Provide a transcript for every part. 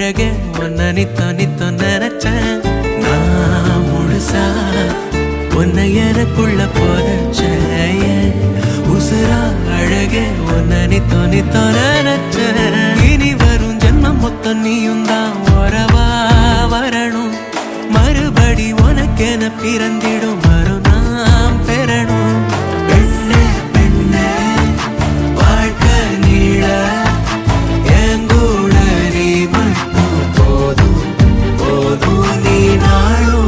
அழகே உன்னை நித்தோ நித்தோ நினைச்சேன் நான் முழுசா உன்னை எனக்குள்ள போதச்சேன் உசுரா அழகே உன்னை நித்தோ நித்தோ நினைச்சேன் இனி வரும் ஜென்மம் மொத்தம் நீயும் தான் உறவா வரணும் மறுபடி உனக்கென பிறந்திடும் வரும் நாம் பெறணும் பெண்ணே பெண்ணே வாழ்க்கை நீள எங்கூட நீ மட்டும் போதும் போதும் நீ நாளும்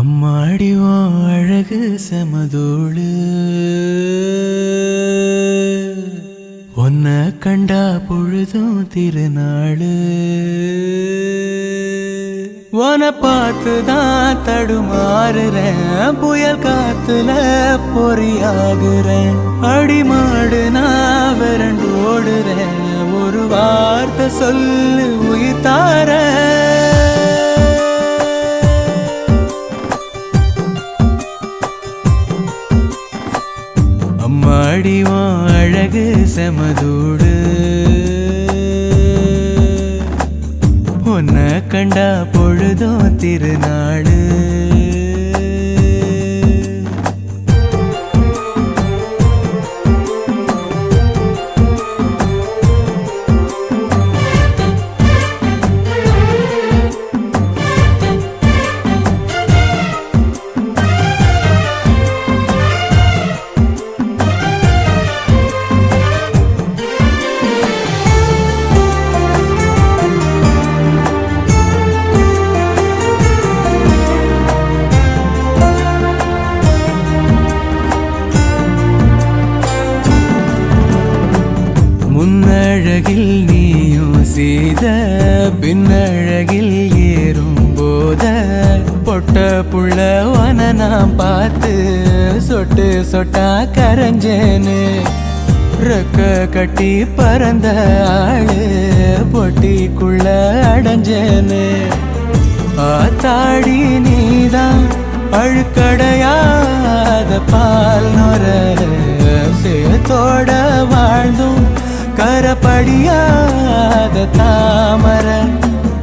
அம்மாடி உன் அழகு செமதோடு உன்னை கண்டா பொழுதும் திருநாளு உன்னை பார்த்துதான் தடுமாறுறேன் புயல் காத்துல பொறியாகுறேன் அடிமாடு நான் விரண்டு ஓடுறேன் ஒரு வார்த்தை சொல்லு உயிர் தார அம்மாடி உன் அழகு செமதூடு உன்னை கண்டா பொழுதும் திருநாளு முன்னழகில் நீயும் செய்த பின்னழகில் ஏறும் போத பொட்ட புள்ளவன நான் பார்த்து சொட்டு சொட்டா கரைஞ்சேன்னு ரெக்க கட்டி பறந்த ஆளு பொட்டிக்குள்ள அடைஞ்சேன்னு ஆத்தாடி நீதான் அழுக்கடையாத பால் நொர சேத்தோட வாழ்ந்தும் கரப்படியாத தாமர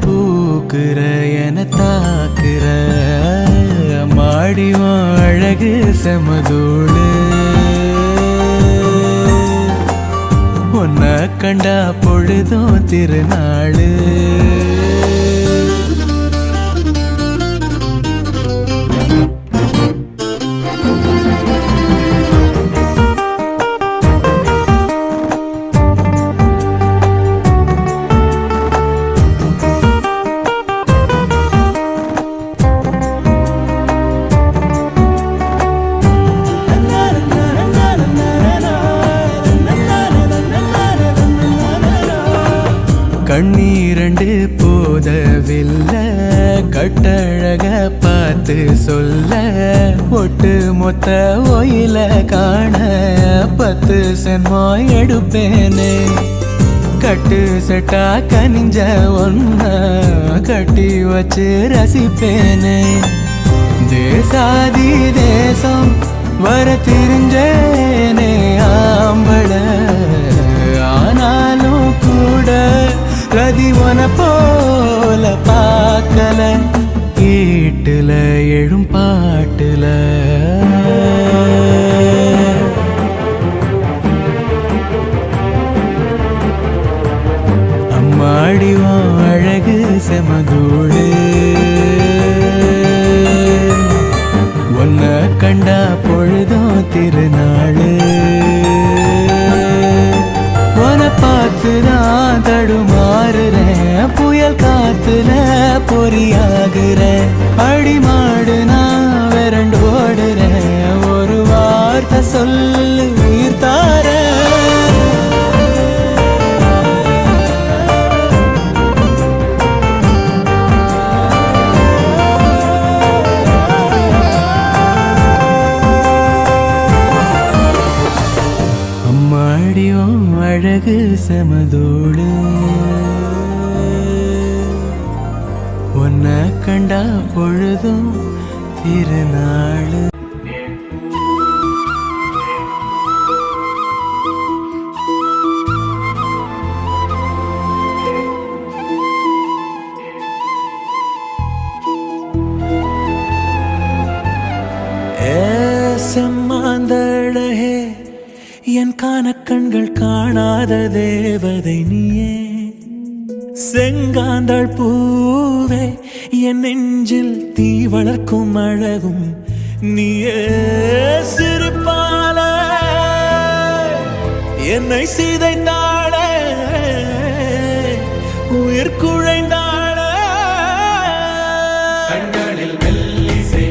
பூக்குற என தாக்குற மாடிவன் அழகு செமதோடு உன்னை கண்டா பொழுதும் திருநாளு கண்ணீரண்டு போதவில்லை கட்டழக பார்த்து சொல்ல ஒட்டு மொத்த ஒயில காண 10 சென்மோ எடுப்பேனே கட்டு செட்டா கனிஞ்ச ஒன்ன கட்டி வச்சு ரசிப்பேனே தேசாதி தேசம் வர தெரிஞ்சேனே ஆம்பள ஆனாலும் கூட ரதிவன போல பார்க்கல ஈட்டுல எழும் பாட்டுல அம்மாடிவன் அழகு செமதூடு உன்னை கண்டா பொழுதும் திருநாளு உன்னை பார்த்துதான் தடுமாறுறேன் புயல் காத்துல பொறியாகுறேன் அடிமாடு நான் விரண்டு ஓடுறேன் ஒரு வார்த்தை சொல்லு உயிர் தார அம்மாடியும் அழகு செமதோடு உன்னை கண்டா பொழுதும் திருநாளு செம்மாந்தழகே என் காணக்கண்கள் காணாத தேவதை நீயே செங்காந்தாள் பூவே என் நெஞ்சில் தீ வளர்க்கும் அழகும் நீயே சிரிப்பால என்னை சிதைந்தாள உயிர் குழைந்தாள கண்களில் மெல்லிசை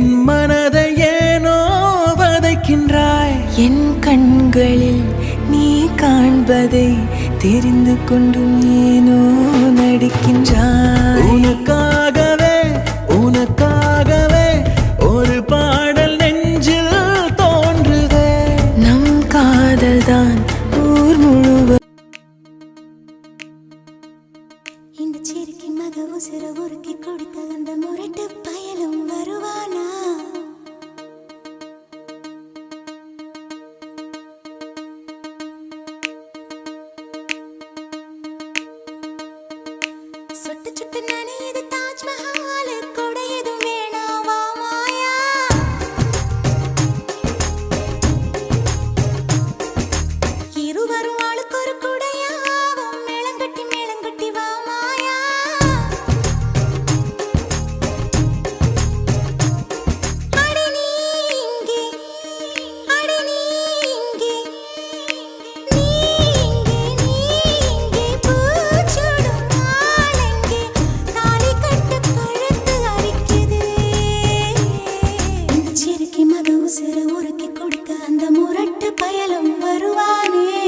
என் மனதை ஏனோ வதைக்கின்றாய். என் கண்களில் நீ காண்பதை தெரிந்து கொண்டும் ஏனோ நடிக்கின்றாய். உனக்காகவே உனக்காகவே ஒரு பாடல் நெஞ்சில் தோன்றுதே. நம் காதல்தான் ஊர் முழுவதும். இந்த சிறுக்கி மக உசிர உருக்கி கொடுக்க அந்த முரட்டு பயலும் வருவானா? சுட்டு சுட்டு நனையுது தாஜ்மஹால், கொடையதும் வேணாவா மாயா? இருவரும் ஆளுக்கு ஒரு குடையாவும், மேளங்கட்டி மேளங்கட்டி வா மாயா. அடி நீ இங்கே, அடி நீ இங்கே, நீ இங்கே, நீ இங்கே, பூச்சூடும் நாளெங்கே, தாலி கட்டு கழுத்து அரிக்குது. இந்த சிறுக்கி மக உசிர உருக்கி கொடுக்க அந்த முரட்டு பயலும் வருவானே.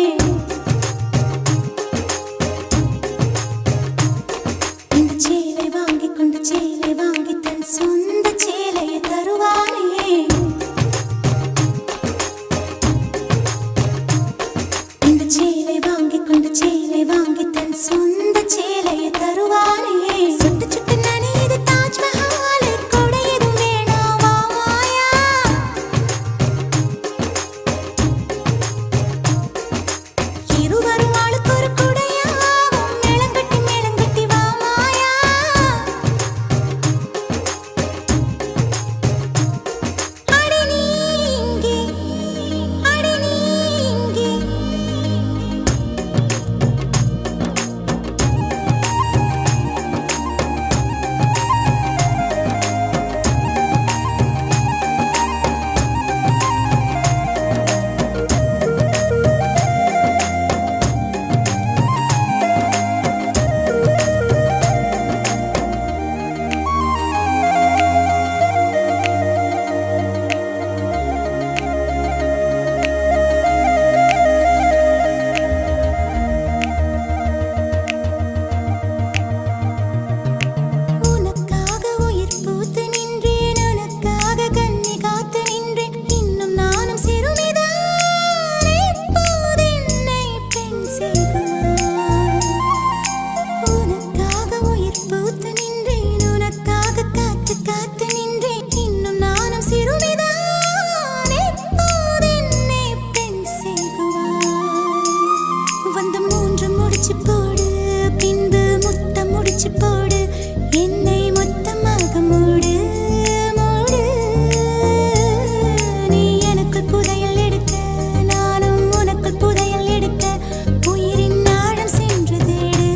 இந்த சேலை வாங்கி கொண்டு சேலை வாங்கி தன் சொந்த சேலையை தருவானே. இந்த சேலை வாங்கி கொண்டு சேலை வாங்கி தன் சொந்த சேலையை தருவானே. சுட்டு சுட்டு நனையுது தாஜ்மஹால், கொடையதும் வேணாவா மாயா? இருவரும் ஆளுக்கு ஒரு குடையாவும், மேளங்கட்டி மேளங்கட்டி வா மாயா. அடி நீ இங்கே, அடி நீ இங்கே. உனக்காக உயிர் பூத்து நின்றேன், உனக்காக கண்ணி காத்து நின்றேன், இன்னும் நானும் சிறுமிதான், இப்போது என்னை பெண் செய்குவாய். உனக்காக உயிர் பூத்து நின்றேன், உனக்காக காத்து காத்து நின்றேன், இன்னும் நானும் சிறுமிதான், இப்போது என்னை பெண் செய்குவாய். வந்த மூன்று முடிச்சு போடு, பின்பு முத்தம் முடிச்சு போடு, என்னை மொத்தமாக மூடு மூடு. நீ எனக்குள் புதையல் எடுக்க, நானும் உனக்குள் புதையல் எடுக்க, உயிரின் ஆழம் சென்று தேடு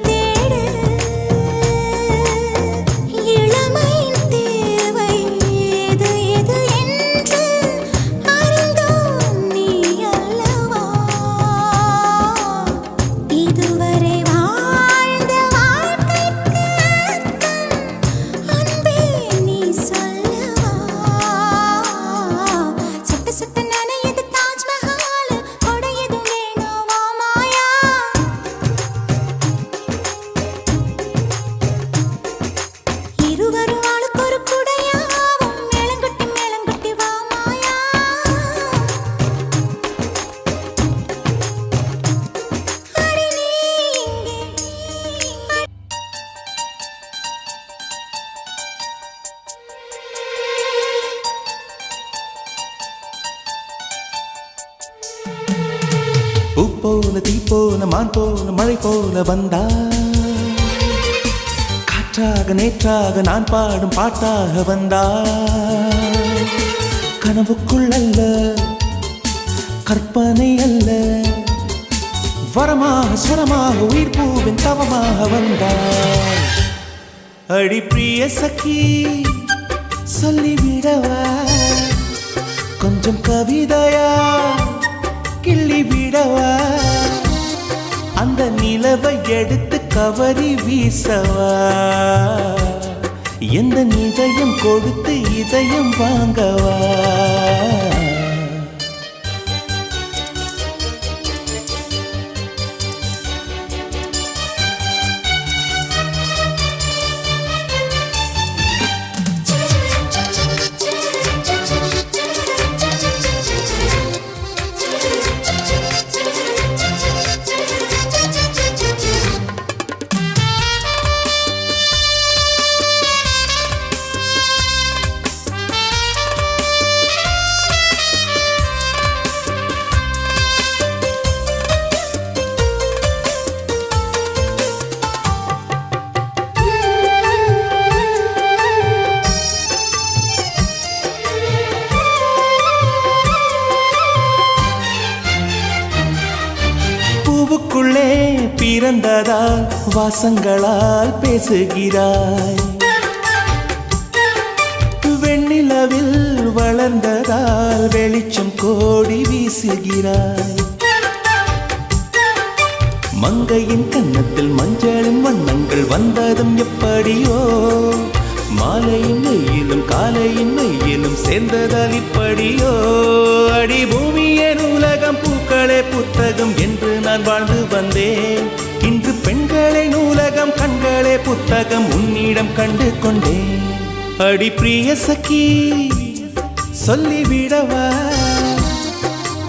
தேடு. இளமையின் தேவை எது எது என்று அறிந்தோம் நீ அல்லவா? இதுவரை வாழ்ந்த வாழ்க்கைக்கு அர்த்தம் அன்பே நீ சொல்லவா? சுட்டு சுட்டு நனையுது தாஜ்மஹால், கொடையதும் வேணாவா மாயா? இருவரும் ஆளுக்கு ஒரு குடையாவும், மேளங்கட்டி மேளங்கட்டி வா மாயா. அடி நீ இங்கே, பூ போல தீ போல மான் போல மழை போல வந்தா, காற்றாக நேற்றாக நான் பாடும் பாட்டாக வந்தா. கனவுக்குள் அல்ல, கற்பனை அல்ல, வரமாக சுரமாக உயிர் பூவின் தவமாக வந்தாய். அடி பிரிய சखी சொல்லிவிடவா, கொஞ்சம் கவிதையா கிள்ளி விடவா, அந்த நிலவை எடுத்து கவரி வீசவா, எந்த இதயம் கொடுத்து இதயம் வாங்கவா பூவுக்குள்ளே பிறந்ததால் வாசங்களால் பேசுகிறாய் வெண்ணிலவில் வளர்ந்ததால் வெளிச்சம் கோடி வீசுகிறாய் மங்கையின் கன்னத்தில் மஞ்சளின் வண்ணங்கள் வந்ததும் எப்படியோ மாலையின் வெயிலும் காலையின் வெயிலும் சேர்ந்ததால் இப்படியோ அடி பூமியின் உலகம் பூக்களே புத்தகம் என்று நான் வாழ்ந்து வந்தேன் இன்று பெண்களே நூலகம் கண்களே புத்தகம் உன்னிடம் கண்டு கொண்டேன் அடி பிரிய சகி சொல்லிவிடவா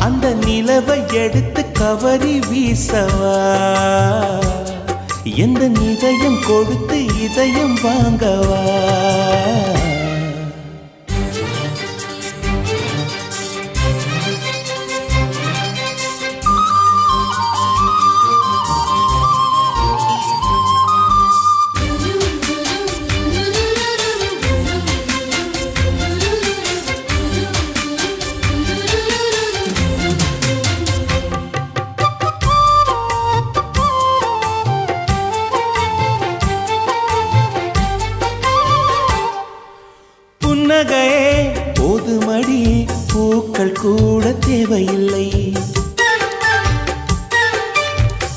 அந்த நிலவை எடுத்து கவரி வீசவா எந்த இதயம் கொடுத்து இதயம் வாங்கவா புன்னகையே போதுமடி பூக்கள் கூட தேவையில்லை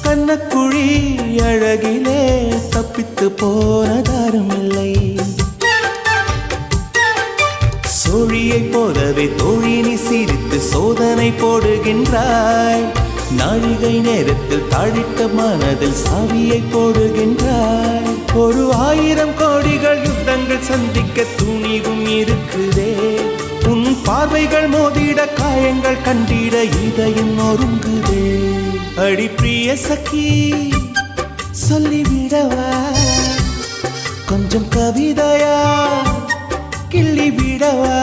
கண்ணக்குழி அழகிலே தப்பித்து போனதாரும் இல்லை சோழியை போலவே தோழினி சிரித்து சோதனை போடுகின்றாய் நாழிகை நேரத்தில் தாழிட்ட மனதில் சாவியை போடுகின்றாய் ஒரு 1000 கோடிகள் யுத்தங்கள் சந்திக்க துணிவும் இருக்குதே உன் பார்வைகள் மோதிட காயங்கள் கண்டிட இதயம் நொறுங்குதே அடி பிரிய சகி சொல்லிவிடவா கொஞ்சம் கவிதையா கிள்ளி விடவா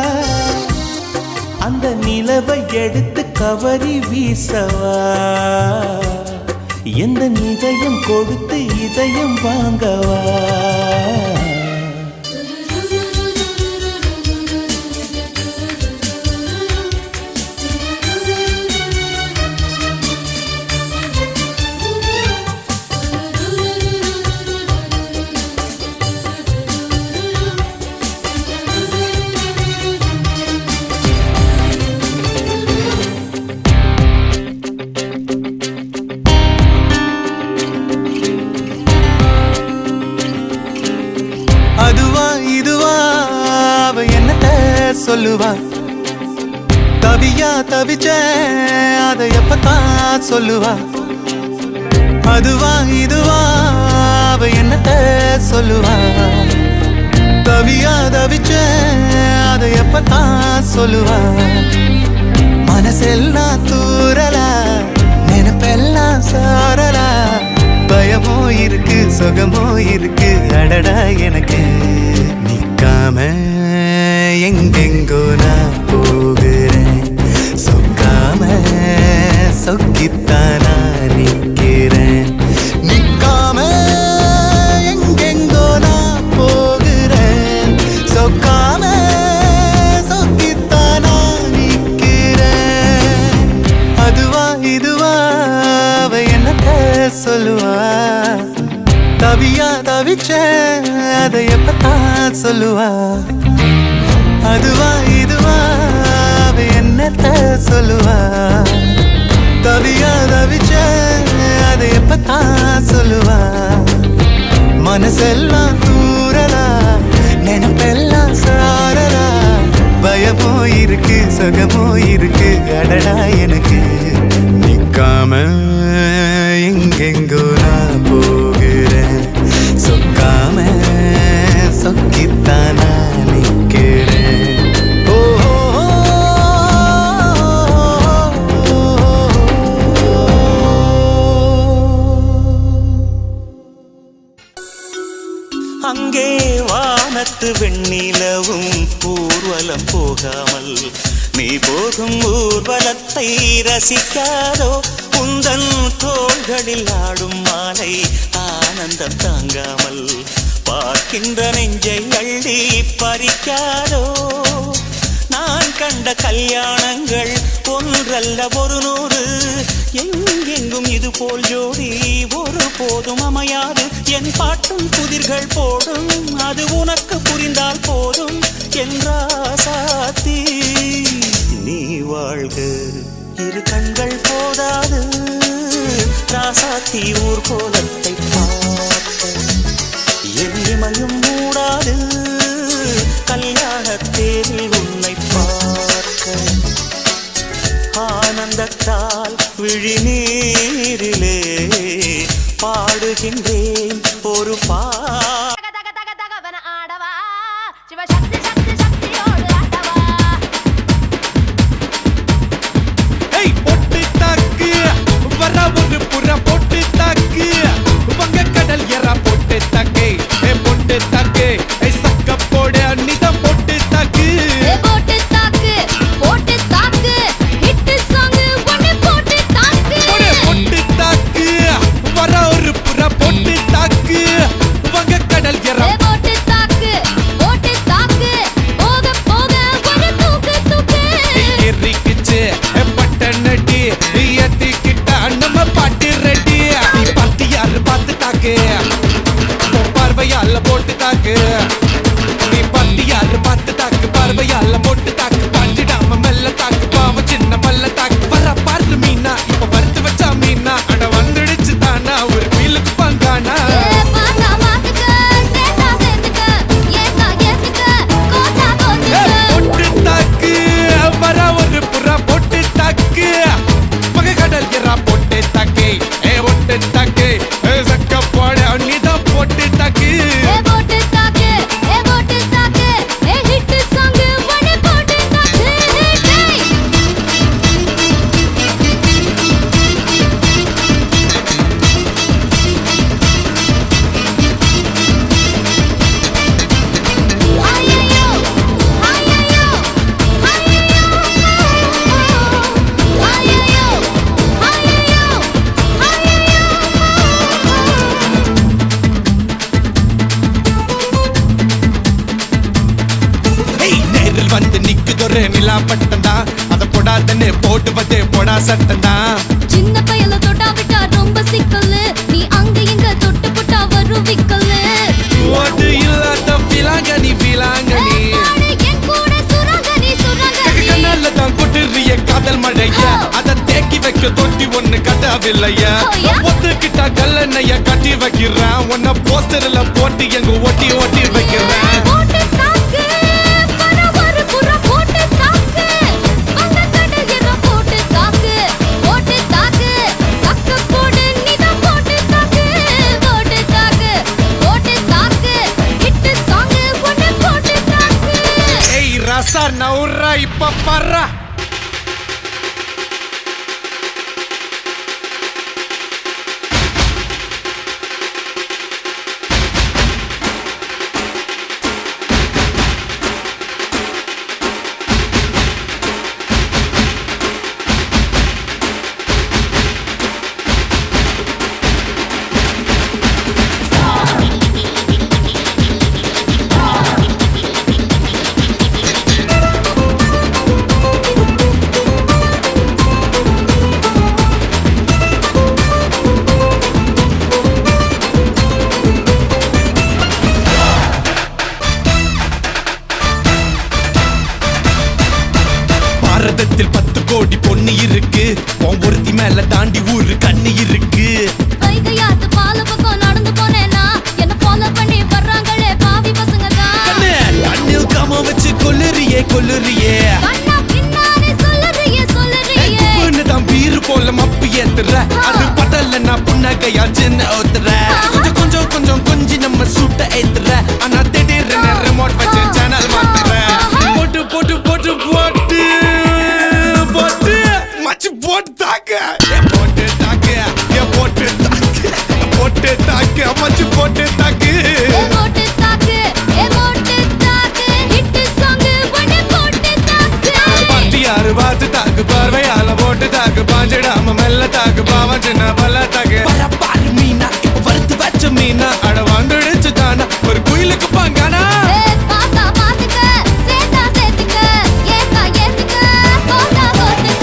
அந்த நிலவை எடுத்து கவரி வீசவா எந்த இதயம் கொடுத்து இதயம் வாங்கவா அதுவா இதுவா அவ என்னத்த சொல்லுவா தவியா தவிச்ச அதை எப்பத்தான் சொல்லுவா அதுவா இதுவா அவ என்னத்த சொல்லுவா தவியா தவிச்ச அதை எப்பத்தான் சொல்லுவா மனசெல்லாம் தூரலா நினைப்பெல்லாம் சாரலா பயமோ இருக்கு சுகமோ இருக்கு அடடா எனக்கு நிக்காம எங்கெங்கோ நான் போகிறேன் சொக்காம சொக்கித்தானா நிக்கிறேன் நிக்காம எங்கெங்கோ நான் போகிறேன் சொக்காம சொக்கித்தானா நிக்கிறேன் அதுவா இதுவா அவ என்னத்த சொல்லுவா தவியா தவிச்ச அதை எப்பத்தான் சொல்லுவா அதுவா இதுவா அவ என்னத்த சொல்லுவா தவியா தவிச்ச அதை எப்பத்தான் சொல்லுவா மனசெல்லாம் தூரலா நினைப்பெல்லாம் சாரலா பயமோ இருக்கு சுகமோ இருக்கு அடடா எனக்கு நிக்காம எங்கெங்கோ நான் போகிறேன் சொக்காம சொக்கித்தான் நான் நிற்கிறேன் அங்கே வானத்து வெண்ணிலவும் ஊர்வலம் போகாமல் நீ போகும் ஊர்வலத்தை ரசிக்காதோ உந்தன் தோள்களில் ஆடும் மாலை ஆனந்தம் தாங்காமல் பார்க்கின்ற நெஞ்சை அள்ளி பறிக்காதோ நான் கண்ட கல்யாணங்கள் ஒன்றல்ல ஒரு நூறு எங்கெங்கும் இது போல் ஜோடி ஒரு போதும் அமையாது என் பாட்டும் புதிர்கள் போடும் அது உனக்கு புரிந்தால் போதும் என்றாசாத்தி நீ வாழ்க இரு கண்கள் போதாது ராசாத்தி ஊர் கோலத்தை பார்க்க என் இமையும் மூடாது கல்யாண தேரில் உன்னை பார்க்க ஆனந்தத்தால் விழிநீரிலே பாடுகின்றேன் ஒரு ஆடவா சிவசக்தி சக்தி சக்தியோடு ஆடவா பொட்டு தாக்கு வர ஒரு புற பொட்டு தாக்கு வங்க கடல் எற பொட்டு தாக்கு பொட்டு தாக்கு சக்க போட நிதம் பொட்டு தாக்கு போட்டு தாக்கு போட்டு தாக்கு ஹிட் சாங் ஒன்னு போட்டு தாக்கு பொட்டு தாக்கு வர ஒரு புற பொட்டு தாக்கு வங்க கடல் எற போட்டு தாக்கு போக போக ஒரு தூக்கு தூக்கு எரிக்கிச்சு பட்டனடி ஏத்திக்கிட்ட நம்ம பாட்டு ரெடி நீ பார்த்து யாரு பார்த்து தாக்கு பார்வையால போட்டு தாக்கு நீ பார்த்து யாரு பார்த்து தாக்கு பார்வையால போட்டு தாக்கு பாஞ்சிடாம மெல்ல தாக்கு பாவம் சின்ன பல்ல தாக்கு வர பாரு மீனா இப்ப வறுத்து வச்சா மீனா அட வந்துடுச்சு தானா ஒரு பீலுக்கு பங்கானா பாத்தா மாத்துக்க சேத்தா சேத்துக்க ஏத்தா ஏத்துக்க கோட்டா கோட்டுக்க பொட்டு தாக்கு வர ஒரு புறா பொட்டு தாக்கு பகை கடல் எறா பொட்டு தாக்கு ஒட்டு தாக்கு சக்க போட நீதான் பொட்டு தாக்கு போட்டு தாக்கு ஹிட் சாங் ஒன்னு போட்டு தாக்கு ஐயோ ஐயோ ஐயோ நேரில் வந்து நிக்குதொரு நிலா பட்டந்தான் அத போடாதன்னு போடுவது போடா சட்டந்தான் சின்ன பயல தொட்டா விட்டா ரொம்ப சிக்கல்லு நீ அங்க இங்க தொட்டு புட்டா வரும் விக்கல்லு ஓட்டு இல்லாத பிலாங்கனி பிலாங்கனி என் கூட சுரங்கனி கண்ணால தான் கொட்டுறிய காதல் மழைய அத தேக்கி வைக்க தொட்டி ஒண்ணு கட்டவில்லைய ஒத்துக்கிட்டா கல்லணைய கட்டி வைக்கிறேன் உன்ன போஸ்டர்ல போட்டு எங்க ஒட்டி ஒட்டி வைக்கிறேன் போட்டு தாக்கு வர ஒரு புற போட்டு தாக்கு வந்த கடல் எற போட்டு தாக்கு சக்க போடு நீதான் போட்டு தாக்கு ஹிட் சாங் ஒன்னு போட்டு தாக்கு ஏய் ரசா நவுரா இப்ப பர்றா பாரதத்தில் 10 கோடி பொண்ணு இருக்கு உன் ஒருத்தி மேல தாண்டி ஊரு கண்ணு இருக்கு வைகையாத்து பால பக்கம் நடந்து போனேனா என்ன ஃபாலோ பண்ணி வர்றாங்களே பாவி பசங்க தான் கொல்லுறியே கொல்லுறியே கண்ணா பின்னாலே சொல்லுறியே சொல்லுறியே உப்புன்னு தான் பீரு போல மப்பு ஏத்துற அது படல நான் புன்னகையா சின்ன ஊத்துற கொஞ்சம் கொஞ்சம் கொஞ்சம் கொஞ்சி நம்ம சூட்ட ஏத்துற ஆனா திடீர்னு ரிமோட் வச்சு சேனல் மாத்துற போட்டு போட்டு போட்டு போட்டு போட்டு மச்சு போட்டு தாக்க போட்டு தாக்க போட்டு தாக்க போட்டு தாக்க மச்சு போட்டு தாக்கு போட்டு தாக்கு போட்டு தாக்கு ஹிட் சாங் ஒண்ணே போட்டு தாக்கு பாட்டியாரு பார்த்து தாக்கு பார்வையால போட்டு தாக்கு பாஞ்சிடாம மெல்ல தாக்கு பாவம் சின்ன பல்ல தாக்கு பாரு மீனா இப்ப வறுத்து வச்ச மீனா அட வந்துடுச்சு தானா ஒரு குயிலுக்கு பாங்கானா பாத்தா பாத்துக்க சேத்தா சேத்துக்க ஏத்தா ஏத்துக்க போட்டா போட்டுக்க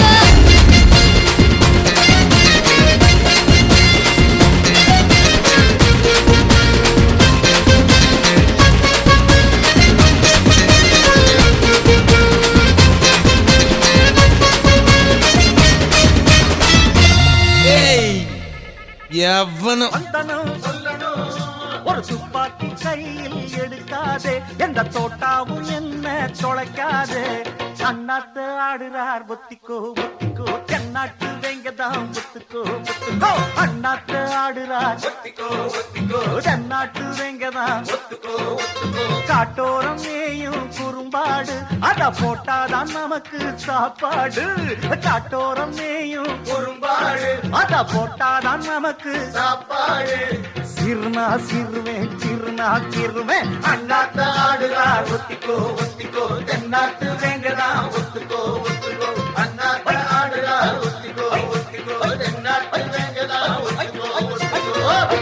எவனும் ஒரு துப்பாக்கி கையில் எடுக்காதே எந்த தோட்டாவும் என்ன தொலைக்காதே அண்ணாத்து ஆடுறார் ஒத்திக்கோ ஒத்திக்கோ தென்னாட்டு வெங்கதான் ஒத்துக்கோ ஒத்துக்கோ அண்ணாத்து ஆடுறார் ஒத்திக்கோ ஒத்திக்கோ தென்னாட்டு வெங்கதான் ஒத்துக்கோ ஒத்துக்கோ காட்டோரம் மேயும் குறும்பாடு அத போட்டாதான் நமக்கு சாப்பாடு காட்டோரம் மேயும் குறும்பாடு அத போட்டாதான் நமக்கு சாப்பாடு சிறுனா சிறுவேன் சிறுனா சிறுவேன் அண்ணாத்த ஆடுறார் ஒத்திக்கோ ஒத்திக்கோ தென்னாட்டு வேங்கதான் ஒத்துக்கோ ஒத்துக்கோ அண்ணாத்த ஆடுறார் ஒத்திக்கோ ஒத்திக்கோ தென்னாட்டு வேங்கதான் ஒத்துக்கோ ஒத்துக்கோ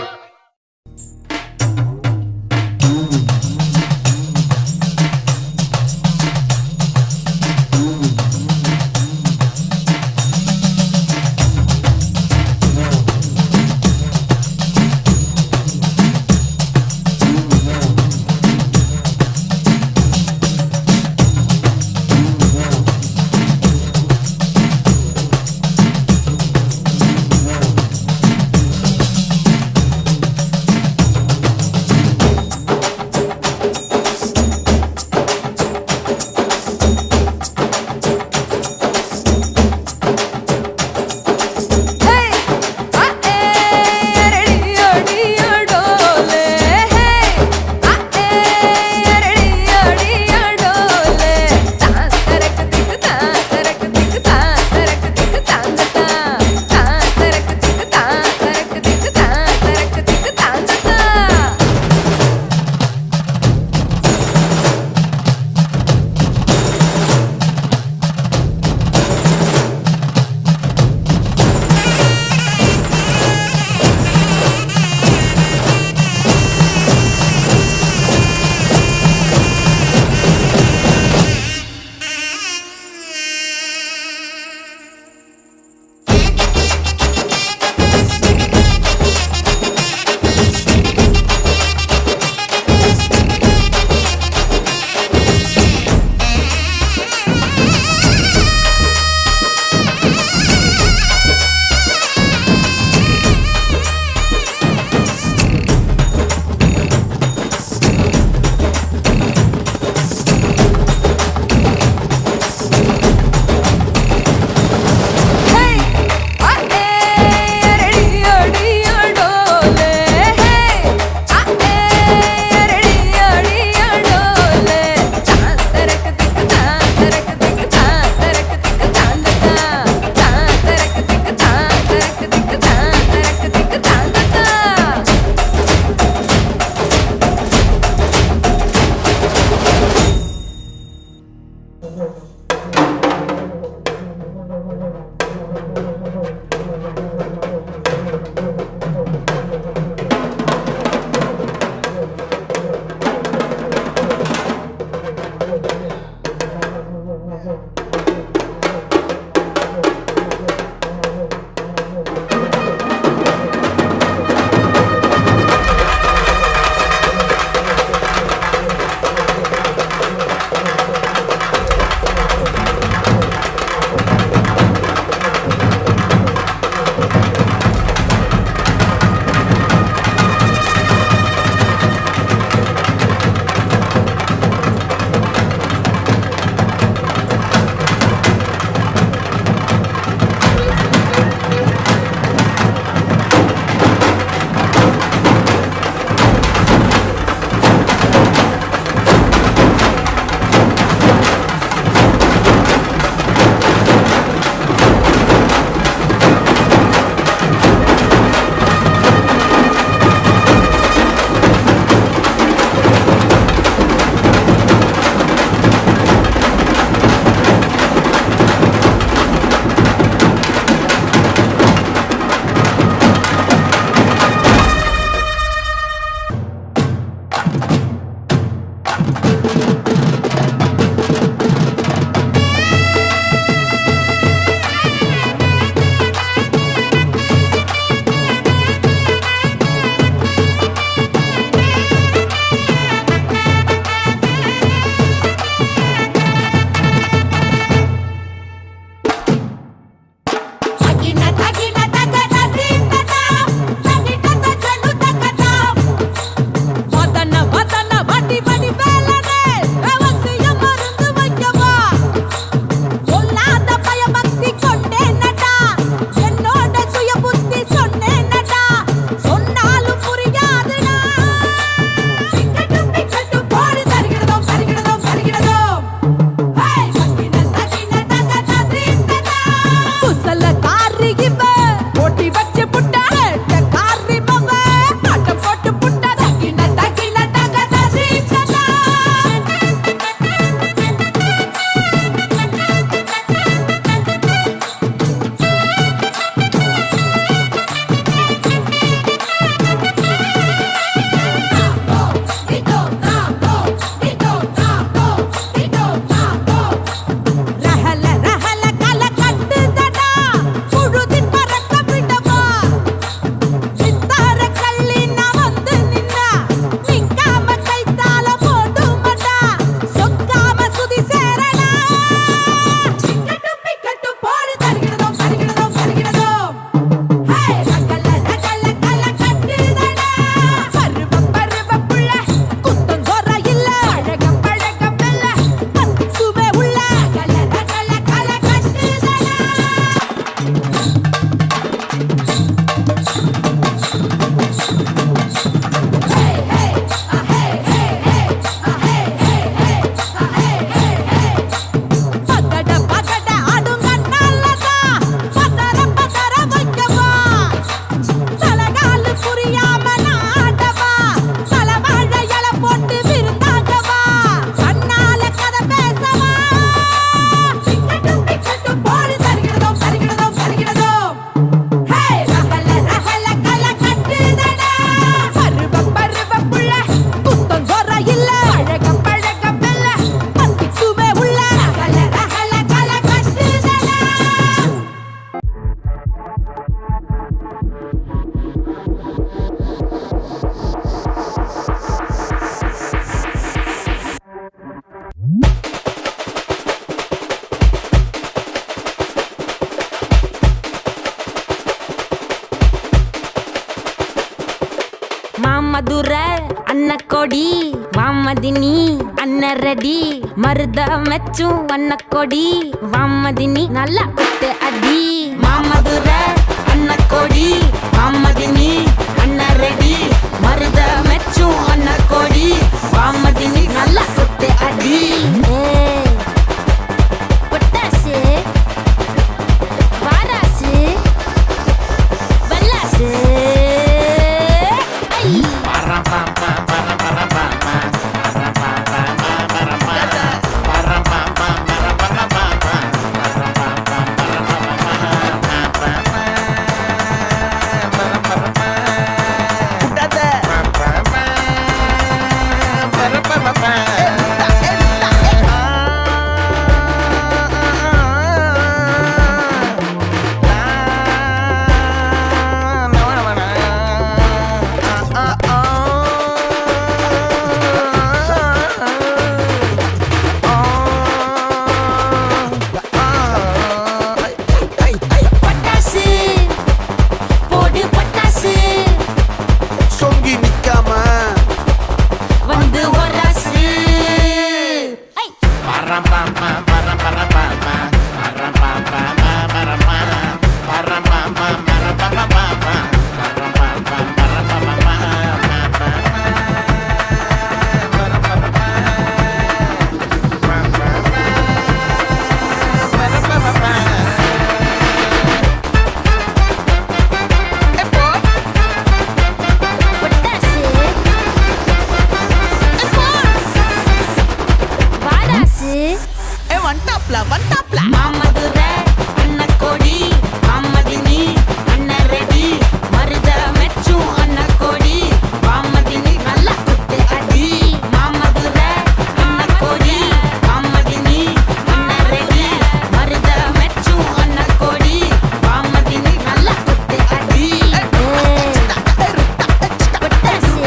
ரெடி மருத மெச்சும் வண்ண கொடி வாமதினி நல்லா குத்து அடி மாமதுர அண்ண கொடி வாமதினி அண்ண ரெடி மருத மெச்சும் வண்ண கொடி வாமதினி நல்லா குத்து அடி பொட்டாசு வாராசு வல்லாசு மாமதுர அண்ண கொடி வாமதினி அண்ண ரெடி மருத மெச்சும் அண்ண கொடி வாமதினி நல்லா குத்து அடி மாமதுர அண்ண கொடி வாமதினி அண்ண ரெடி மருத மெச்சும் அண்ண கொடி வாமதினி நல்லா குத்து அடி பொட்டாசு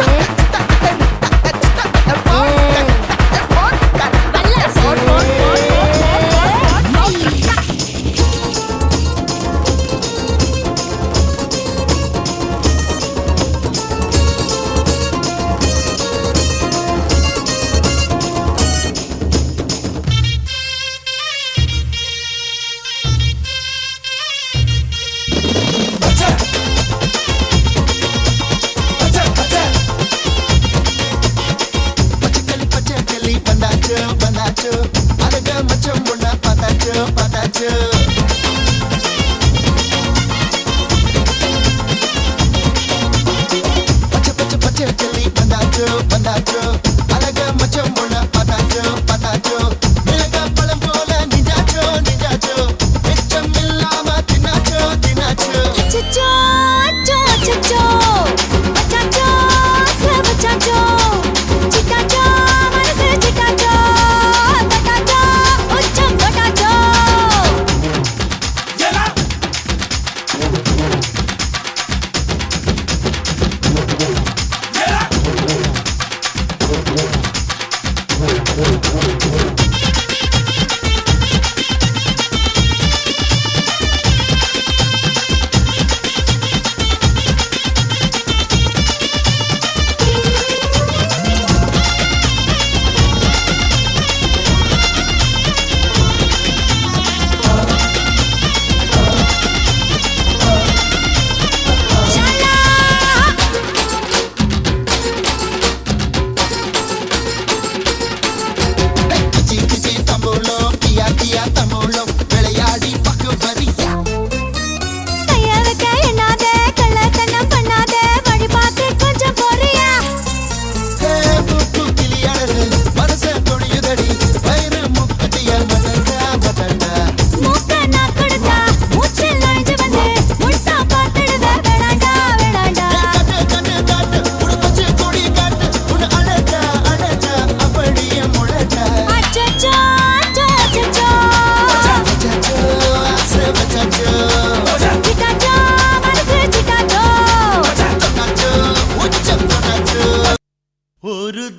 பச்சைக்கிளி வந்தாச்சு வந்தாச்சு அழக மச்சம் பொண்ண பார்த்தாச்சு பார்த்தாச்சு பச்சைக்கிளி வந்தாச்சு வந்தாச்சு அழக மச்சம் பொண்ண பார்த்தாச்சு பார்த்தாச்சு மிளக பழம் போல நிஜாச்சோ நிஜாச்சோ மிச்சம் இல்லாம தின்னாச்சோ தின்னாச்சு அச்சச்சோ அச்சோ அச்சச்சோ அச்சச்சோ அச்சச்சோ சிட்டாச்சோ மனசு சிட்டாச்சோ பட்டாச்சோ உச்சம் பட்டாச்சோ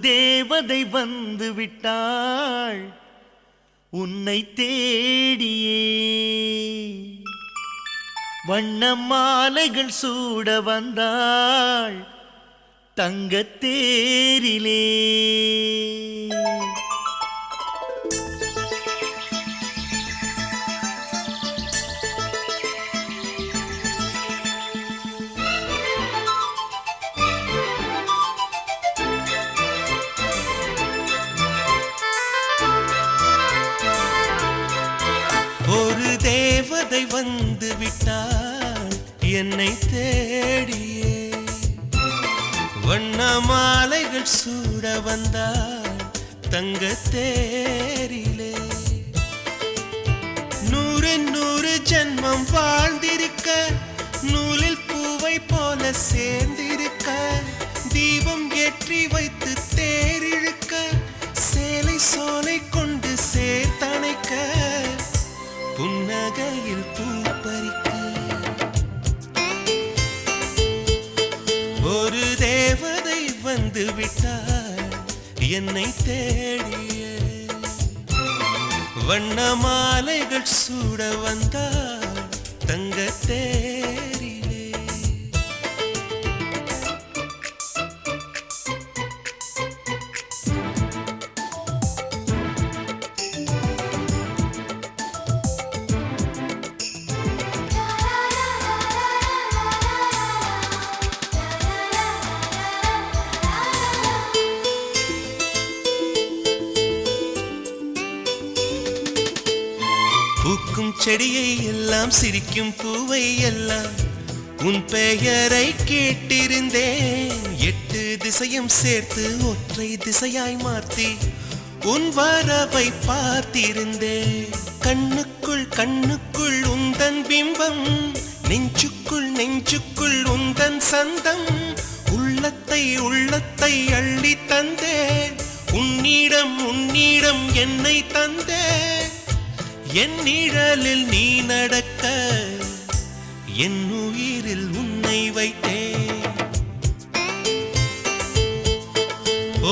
தேவதை வந்து விட்டாள் உன்னை தேடியே வண்ண மாலைகள் சூட வந்தாள் தங்கத் தேரிலே தேவதை வந்து விட்டாள் என்னை தேடியே. வண்ண மாலைகள் சூட வந்தாள் தங்க தேரிலே. 100 ஜென்மம் வாழ்ந்திருக்க நூலில் பூவை போல சேர்ந்திருக்க தீபம் ஏற்றி வைத்து தேரிழுக்க சேலை சோலை கொண்டு சேர்த்தணைக்க புன்னகையில் பூ பறிக்க ஒரு தேவதை வந்து விட்டாள் என்னை தேடிய. வண்ண மாலைகள் சூட வந்தாள் தங்க தேரிலே. பூக்கும் செடியை எல்லாம் சிரிக்கும் பூவை எல்லாம் உன் பெயரை கேட்டிருந்தேன். 8 திசையும் சேர்த்து ஒற்றை திசையாய் மாற்றி உன் வரவை பார்த்திருந்தேன். கண்ணுக்குள் கண்ணுக்குள் உந்தன் பிம்பம் நெஞ்சுக்குள் நெஞ்சுக்குள் உந்தன் சந்தம். உள்ளத்தை உள்ளத்தை அள்ளி தந்தேன் உன்னிடம் உன்னிடம் என்னை தந்தேன். என் நிழலில் நீ நடக்க என் உயிரில் உன்னை வைத்தேன்.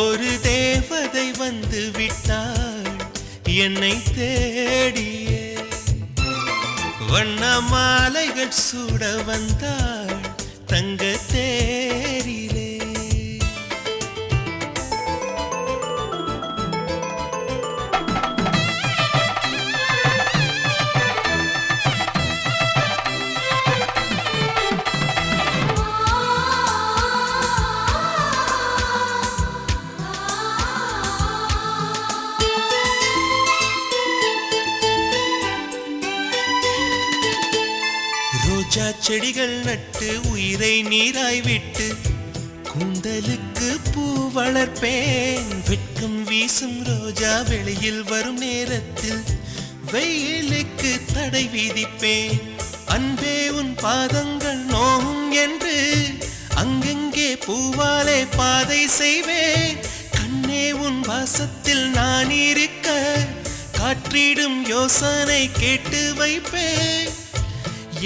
ஒரு தேவதை வந்து விட்டாள் என்னை தேடியே. வண்ண மாலைகள் சூட வந்தாள் தங்க தேரிலே. ரோஜா செடிகள் நட்டு உயிரை நீராய் விட்டு கூந்தலுக்கு பூ வளர்ப்பேன். வெட்கம் வீசும் ரோஜா வெளியில் வரும் நேரத்தில் வெயிலுக்கு தடை விதிப்பேன். அன்பே உன் பாதங்கள் நோகும் என்று அங்கெங்கே பூவாலே பாதை செய்வேன். கண்ணே உன் வாசத்தில் நான் இருக்க காற்றிடும் யோசனை கேட்டு வைப்பேன்.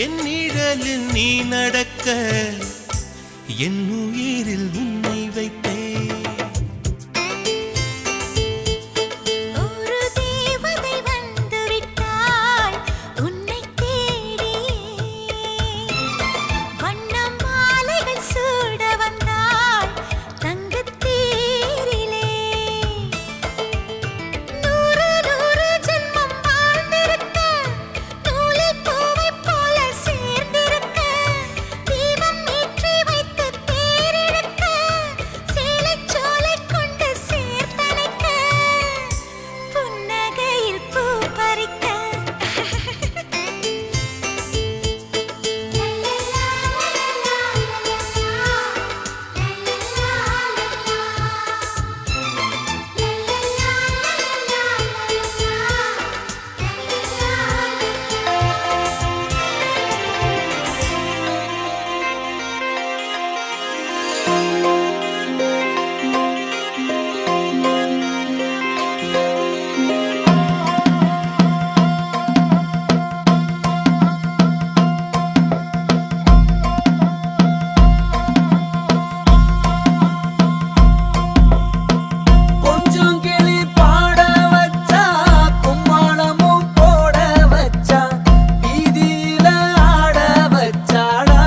என் நிழலில் நீ நடக்க என் உயிரில் உன்னை வைத்தேன். ஒரு தேவதை வந்து விட்டாள் உன்னை தேடியே. வண்ண மாலைகள் சூட வந்தாள் தங்கத் தேரிலே. 100 ஜென்மம் வாழ்ந்திருக்க நூலில் பூவை போல சேர்ந்திருக்க தீபம் ஏற்றி வைத்து தேரிழுக்க சேலை சோலை கொண்டு சேர்த்தணைக்க புன்னகையில் பூ பறிக்க. கொஞ்சம் கிளி பாட வச்சா கும்மாளமும் போட வச்சா வீதியில ஆட வச்சாடா.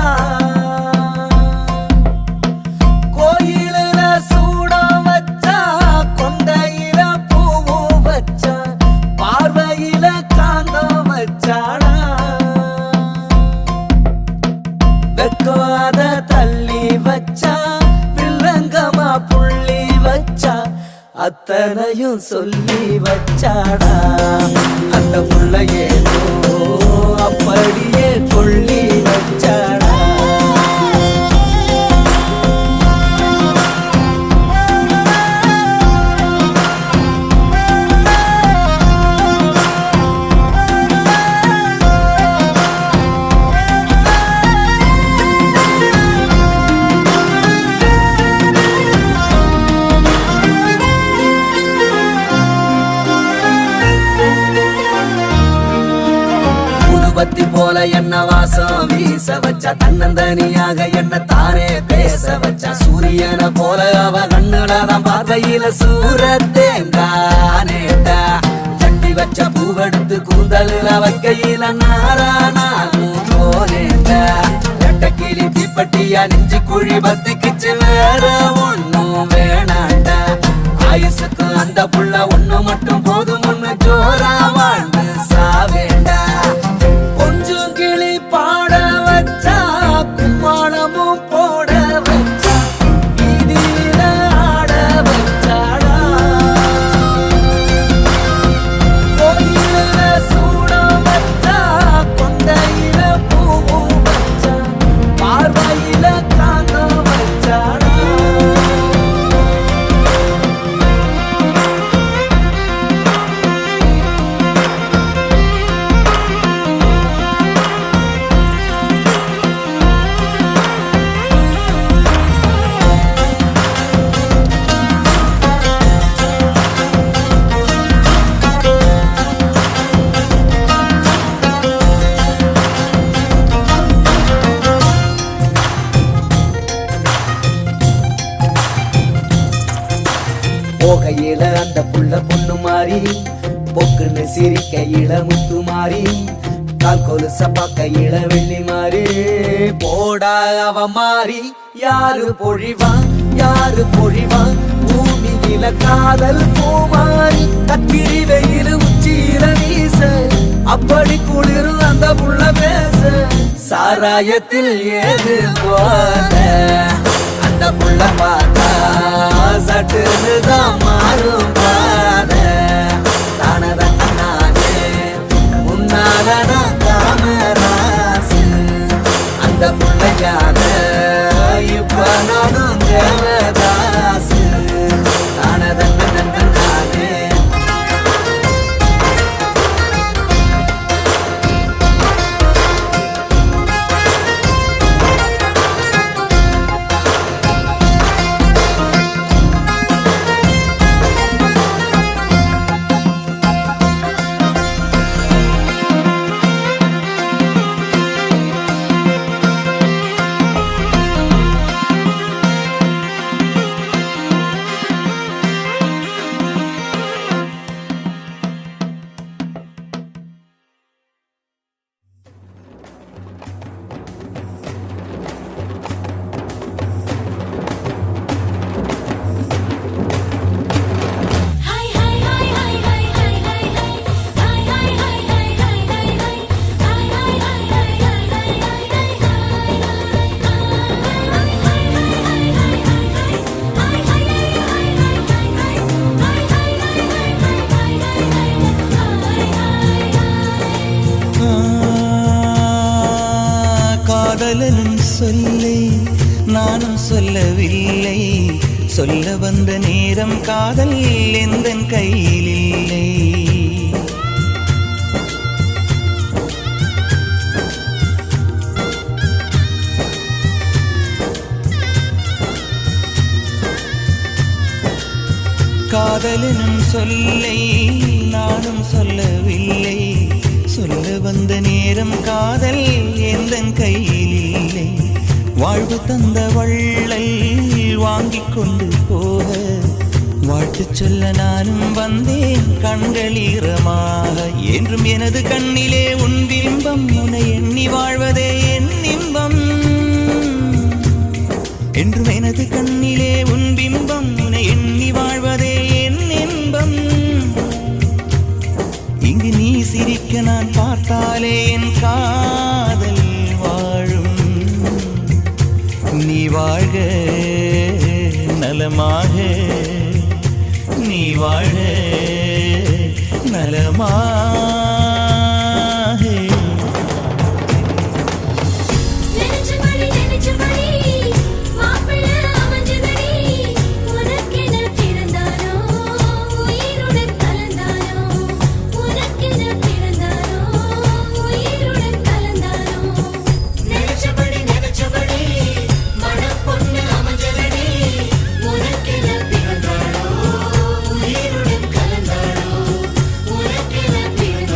கோயிலில சூட வச்சா கொண்டையில பூவும் வச்சா பார்வையில காந்தம் வச்சாடா. வெக்காத தள்ளி வச்சா வில்லங்கமா புள்ளி வச்சா அத்தனையும் சொல்லி வச்சாடா. அந்த புள்ளையேதோ அப்ப ஊதுபத்தி போல என்ன வாசம் வீச வச்சா தன்னந்தனியாக என்ன தானே பேச வச்சா சூரியனை போல அவ கண்ணுலதான் பார்வையில சூரத்தேங்கானேட்டா சட்டி வச்ச பூவெடுத்து கூந்தலுல வைக்கையில நாரானாகும் போனேட்டா ரெட்டக்கிளி தீப்பட்டியா நெஞ்சு குழி பத்திக்கிச்சு வேற ஒண்ணும் வேணாண்டா ஆயுசுக்கு அந்த புள்ள ஒண்ணு மட்டும் போதும் ஒண்ணு ஜோரா வாழ்ந்து சாவேண்டா கொஞ்சம் கிளி பாட வச்சா கும்மாளமும் போட வச்சா வீதியில ஆட வச்சாடா கோயில சூட வச்சா கொண்டையில பூவும் வச்சா பார்வையில காந்த வச்சாடா போகையில அந்த புள்ள பொண்ணு மாறி பொக்குன்னு சிரிக்கையில முத்து மாறி கால் கொலுச பார்க்கையில வெள்ளி மாறி போடா அவ மாறி யாரு பொழிவா பூமியில காதல் பூமாரி கத்திரி வெயில் உச்சியில வீச அப்படி குளிரும் அந்த புள்ள பேச சாராயத்தில் ஏது போல அந்த புள்ள பார்த்தா சட்டுதான் மாறும் பாத தானதான் நானே முன்னால காமராசு அந்த புள்ளையான இப்ப நானும் தேவதாசு தானதான் நானே காதலனும் சொல்லை நானும் சொல்லவில்லை சொல்ல வந்த நேரம் காதல் எந்தன் கையில் இல்லை காதலனும் சொல்லை நானும் சொல்லவில்லை சொல்ல வந்த நேரம் காதல் எந்தன் கையில் இல்லை வாழ்வு தந்த வள்ளல் வாங்கிக் கொண்டு போக வாழ்த்து சொல்ல நானும் வந்தேன் கண்களீரமாக என்றும் எனது கண்ணிலே உன் பிம்பம் உன்னை எண்ணி வாழ்வதே என் இன்பம் என்றும் எனது கண்ணிலே உன் பிம்பம் உன்னை எண்ணி வாழ்வதே என் இன்பம் இங்கு நீ சிரிக்க நான் பார்த்தாலே என் காதல் வாழும் நீ வாழ்க நலமாக நீ வாழ்க நலமாக பிறந்தாளோ உயிருடன் கலந்தாளோ உனக்கென பிறந்தாளோ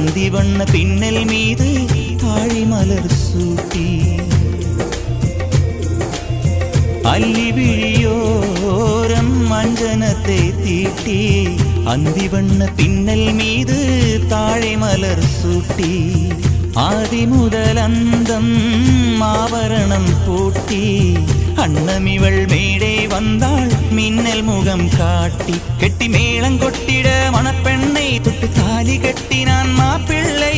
அந்தி வண்ண பின்னல் மீது தாழி மலர் சூட்டி அல்லி விழியோரம் மஞ்சனத்தை தீட்டி அந்தி வண்ண பின்னல் மீது தாழை மலர் சூட்டி ஆதி முதல் அந்தம் ஆபரணம் பூட்டி அன்னமிவள் மேடை வந்தாள் மின்னல் முகம் காட்டி கெட்டி மேளங்கொட்டிட மணப்பெண்ணை தொட்டு தாலி கட்டினான் மாப்பிள்ளை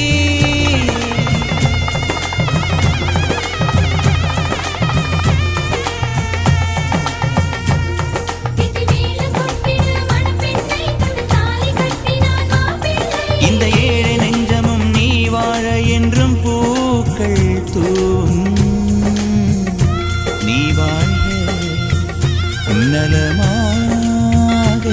இந்த ஏழை நெஞ்சமும் நீ வாழ என்றும் பூக்கள் தூவும் நீ வாழ்க நலமாக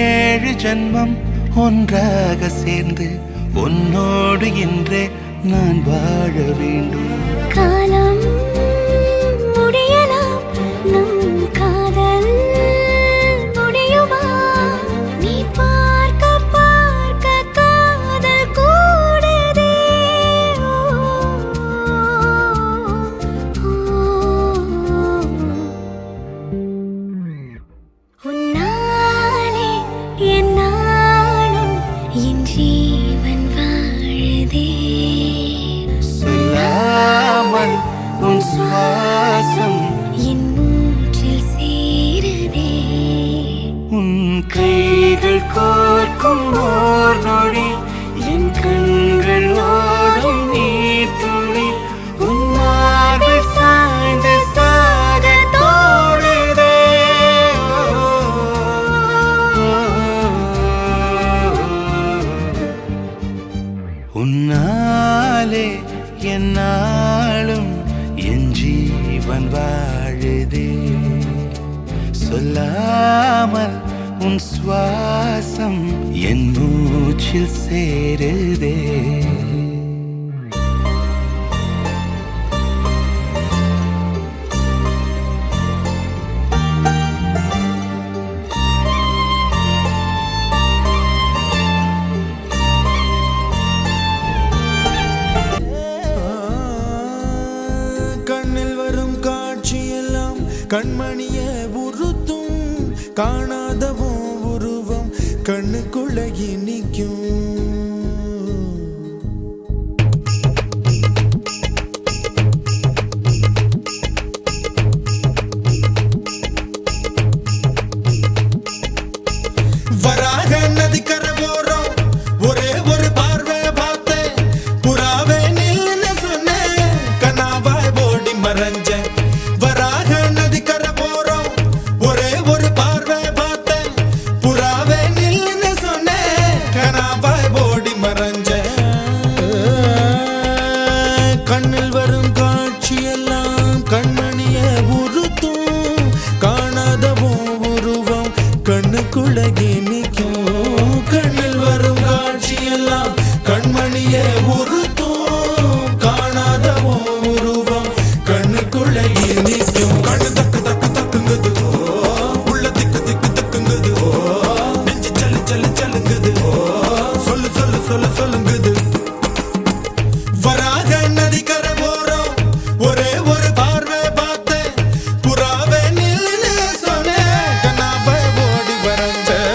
ஏழு ஜன்மம் ஒன்றாக சேர்ந்து உன்னோடு இன்றே நான் வாழ வேண்டும் காலம் முடியலாம் நம் காதல் முடியுமா நீ பார்க்க பார்க்க காதல் கூடுதே உன்னாலே என்னாலும் என் ஜீவன் வாழுதே சொல்லாமல் உன் சுவாசம் என் மூச்சில் சேருதே உன் கைகள் கோர்க்கும் ஓர் நொடி என் கண்கள் ஓடும் நீர் துளி உன் மார்பில் சாய்ந்து சாக தோடுதே உன்னாலே என்னாலும் என் ஜீவன் வாழுதே சொல்லாமல் உன் சுவாசம் என் மூச்சில் சேருதே கண்ணில் வரும் காட்சியெல்லாம் கண்மணிய உறுத்தும் காணாதவோ உருவம் கண்ணுக்குள்ள நிற்கும் வராக நதிக்கரை போறோம் ஒரே ஒரு பார்வை பார்த்தேன் புறாவே நில்லுன்னு சொன்னேன் கனாவாய் ஓடி மறைஞ்சேன் வராக நதிக்கரை போறோம் ஒரே ஒரு பார்வை பார்த்தேன் புறாவே நில்லுன்னு சொன்னேன் கனாவாய் ஓடி மறைஞ்சேன் கண்ணில் வரும் காட்சியெல்லாம் கண்மணிய உறுத்தும் காணாதவோ உருவம் கண்ணுக்குள்ள நிற்கும் கண்ணில் வரும் காட்சியெல்லாம் கண்மணிய உறுத்தும் காணாதவோ உருவம் கண்ணுக்குள்ள நிற்கும் கண்ணு தக்கு தக்கு தக்குங்குது உள்ள திக்கு திக்கு தக்குங்குது நெஞ்சு சல்லு சல்லு சல்லுங்குது சொல்லு சொல்லு சொல்லு சொல்லுங்குது வராக நதிக்கரை போறோம் ஒரே ஒரு பார்வை பார்த்தேன் புறாவே நில்லுன்னு சொன்னேன் கனாவை ஓடி வரைஞ்சேன்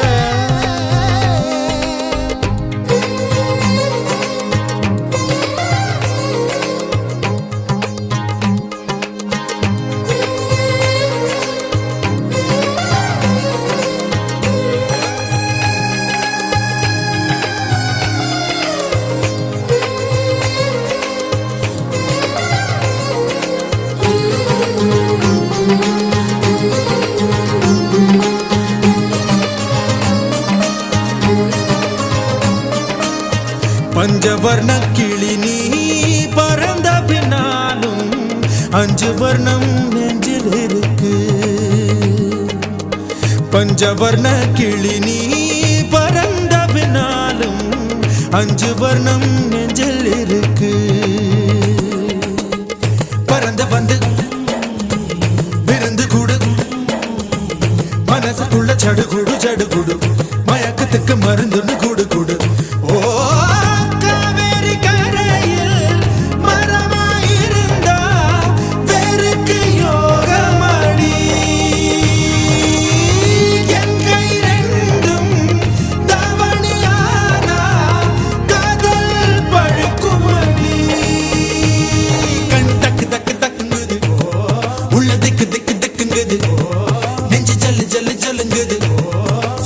பஞ்சவர்ண கிளி நீ பறந்த பின்னாலும் 5 வர்ணம் நெஞ்சில் இருக்கு பஞ்சவர்ண கிளி நீ பறந்த பின்னாலும் 5 வர்ணம் நெஞ்சில் இருக்கு பறந்து வந்து விருந்து கூடு மனசுக்குள்ள சடுகுடு சடுகுடு மயக்கத்துக்கு மருந்துன்னு கூடு கூடு ஓ காவேரி கரையில் மரமாயிருந்தா வேருக்கு யோகமடி என் கை ரெண்டும் தவணியானா காதல் பழுக்குமடி கண் தக்கு தக்கு தக்குங்குது உள்ள திக்கு திக்கு திக்குங்குது நெஞ்சு ஜல்லு ஜல்லு ஜல்லுங்குது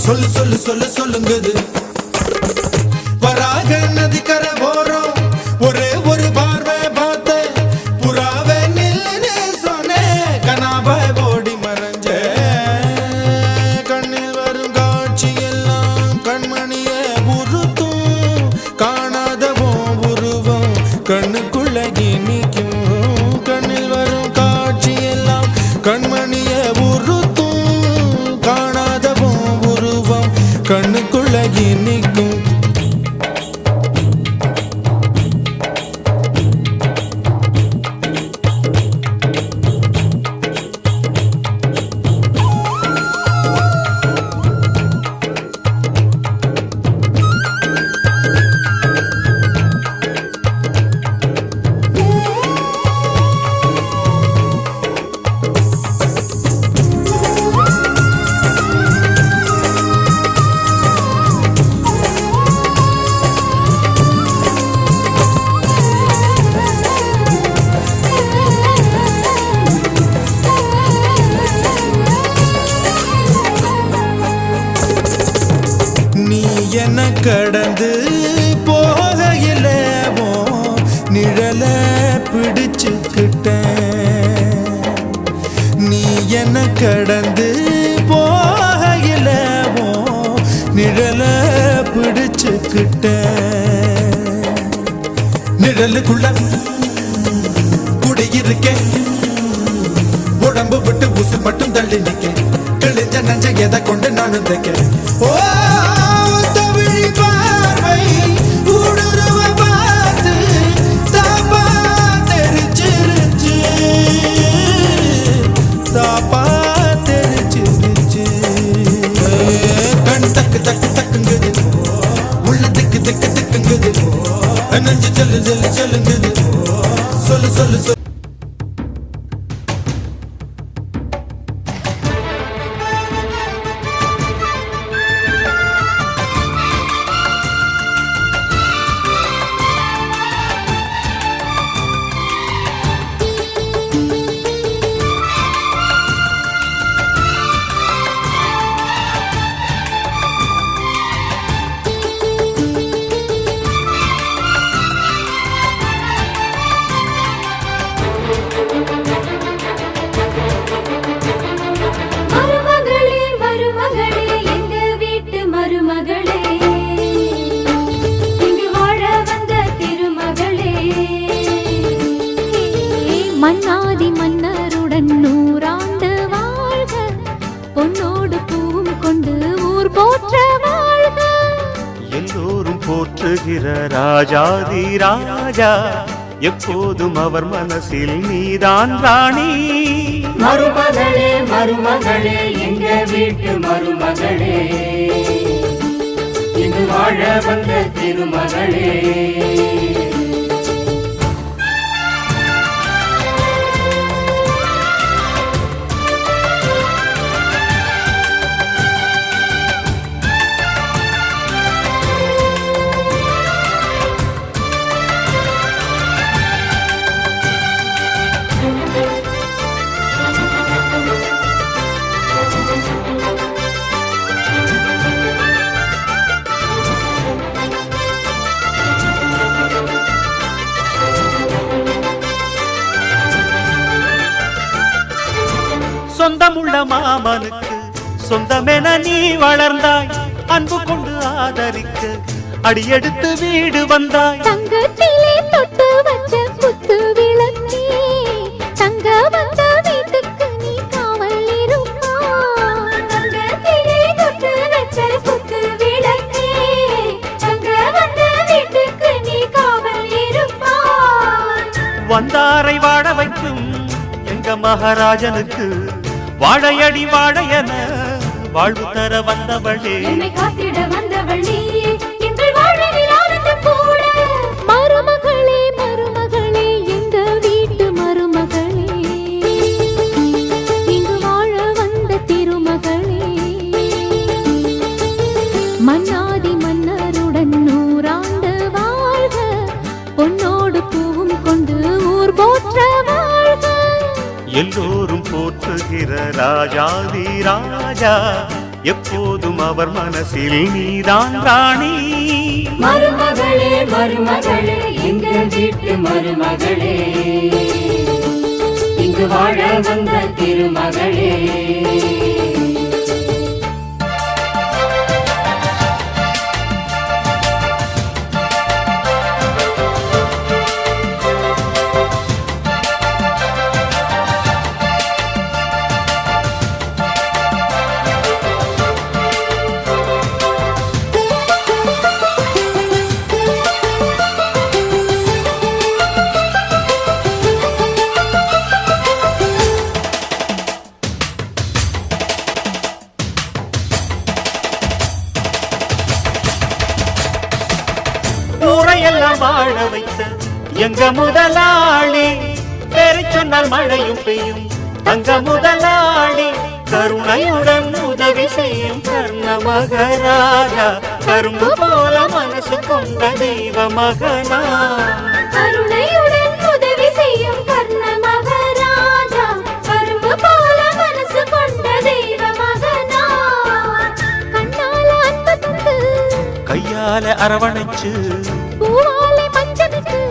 சொல்லு சொல்லு சொல்லு சொல்லுங்குது வராக நதிக்கரை ஓரம் ஒரே ஒரு பார்வை பார்த்த புறாவே நில்லுன்னு சொன்னேன் கனாவை ஓடி மறைஞ்ச கண்ணில் வரும் காட்சி எல்லாம் கண்மணிய உறுத்தும் காணாதவோ உருவம் கண்ணுக்குள்ள நிற்கும் கண்ணில் வரும் காட்சி எல்லாம் கண்மணிய உறுத்தும் காணாதவோ உருவம் கண்ணுக்குள்ள நிற்கும் நீ என்ன கடந்து போகையில நிழல பிடிச்சுக்கிட்டேன் நீ என்ன கடந்து போகையில நிழல பிடிச்சுக்கிட்டேன் நிழலுக்குள்ள குடியிருக்கேன் உடம்பு விட்டு உசு மட்டும் தள்ளி நிக்க கிழிஞ்ச நஞ்ச எதை கொண்டு நானும் தைக்க ஓ தமிழ் பார்வை ஊடுருவ பார்த்து தாப்பா தெரிச்சிருச்சு தாப்பா தெரிச்சிருச்சு கண் தக்கு தக்கு தக்குங்குது உள்ள திக்கு திக்கு திக்குங்குது நஞ்சு செல்லு செல்லு செல்லுங்குது சொல்லு சொல்லு சொல்லு மருமகளே மருமகளே எங்க வீட்டு மருமகளே இங்கு வாழ வந்த திருமகளே மன்னாதி மன்னருடன் 100 ஆண்டு வாழ்க பொன்னோடு பூவும் கொண்டு ஊர் போற்ற வாழ்க எல்லோரும் போற்றுகிற ராஜாதி ராஜா எப்போதும் அவர் மனசில் நீதான் ராணி மருமகளே மருமகளே எங்க வீட்டு மருமகளே இங்கு வாழ வந்த திருமகளே சொந்தமுள்ள மாமனுக்கு சொந்தமென நீ வளர்ந்தாய் அன்பு கொண்டு ஆதரிக்க அடியெடுத்து வீடு வந்தாய். தங்கத்திலே தொட்டு வச்ச குத்து விளக்கே, தங்க வந்த வீட்டுக்கு நீ காவல் இருப்பாய். தங்கத்திலே தொட்டு வச்ச குத்து விளக்கே, தங்க வந்த வீட்டுக்கு நீ காவல் இருப்பாய். வந்தாரை வாழ வைக்கும் எங்க மகாராஜனுக்கு வாழையடி வாழையன வாழ்வு தர வந்தவளே. என்னை காத்திட வந்தவள் நீயே, எங்கள் வாழ்வில் ஆனந்தம் கூட. மருமகளே மருமகளே எங்க வீட்டு மருமகளே, இங்கு வாழ வந்த திருமகளே. மன்னாதி மன்னருடன் 100 ஆண்டு வாழ்க, பொன்னோடு பூவும் கொண்டு ஊர் போற்ற வாழ்க. எல்லோரும் போற்றுகிற ராஜாதி ராஜா, எப்போதும் அவர் மனசில் நீதான் ராணி. மருமகளே மருமகளே எங்க வீட்டு மருமகளே, இங்கு வாழ வந்த திருமகளே. ஊரையெல்லாம் வாழ வைத்த எங்க முதலாளி, பேரை சொன்னால் மழையும் பெய்யும் தங்க முதலாளி. கருணையுடன் உதவி செய்யும் கர்ண மகராஜா, கரும்பு போல மனசு கொண்ட தெய்வ மகனா. கருணையுடன் உதவி செய்யும் கர்ண மகராஜா, கரும்பு போல மனசு கொண்ட தெய்வ மகனா. கண்ணால அன்பு தந்து, கையால அரவணைச்சு, பூவாலை மஞ்சளுக்கு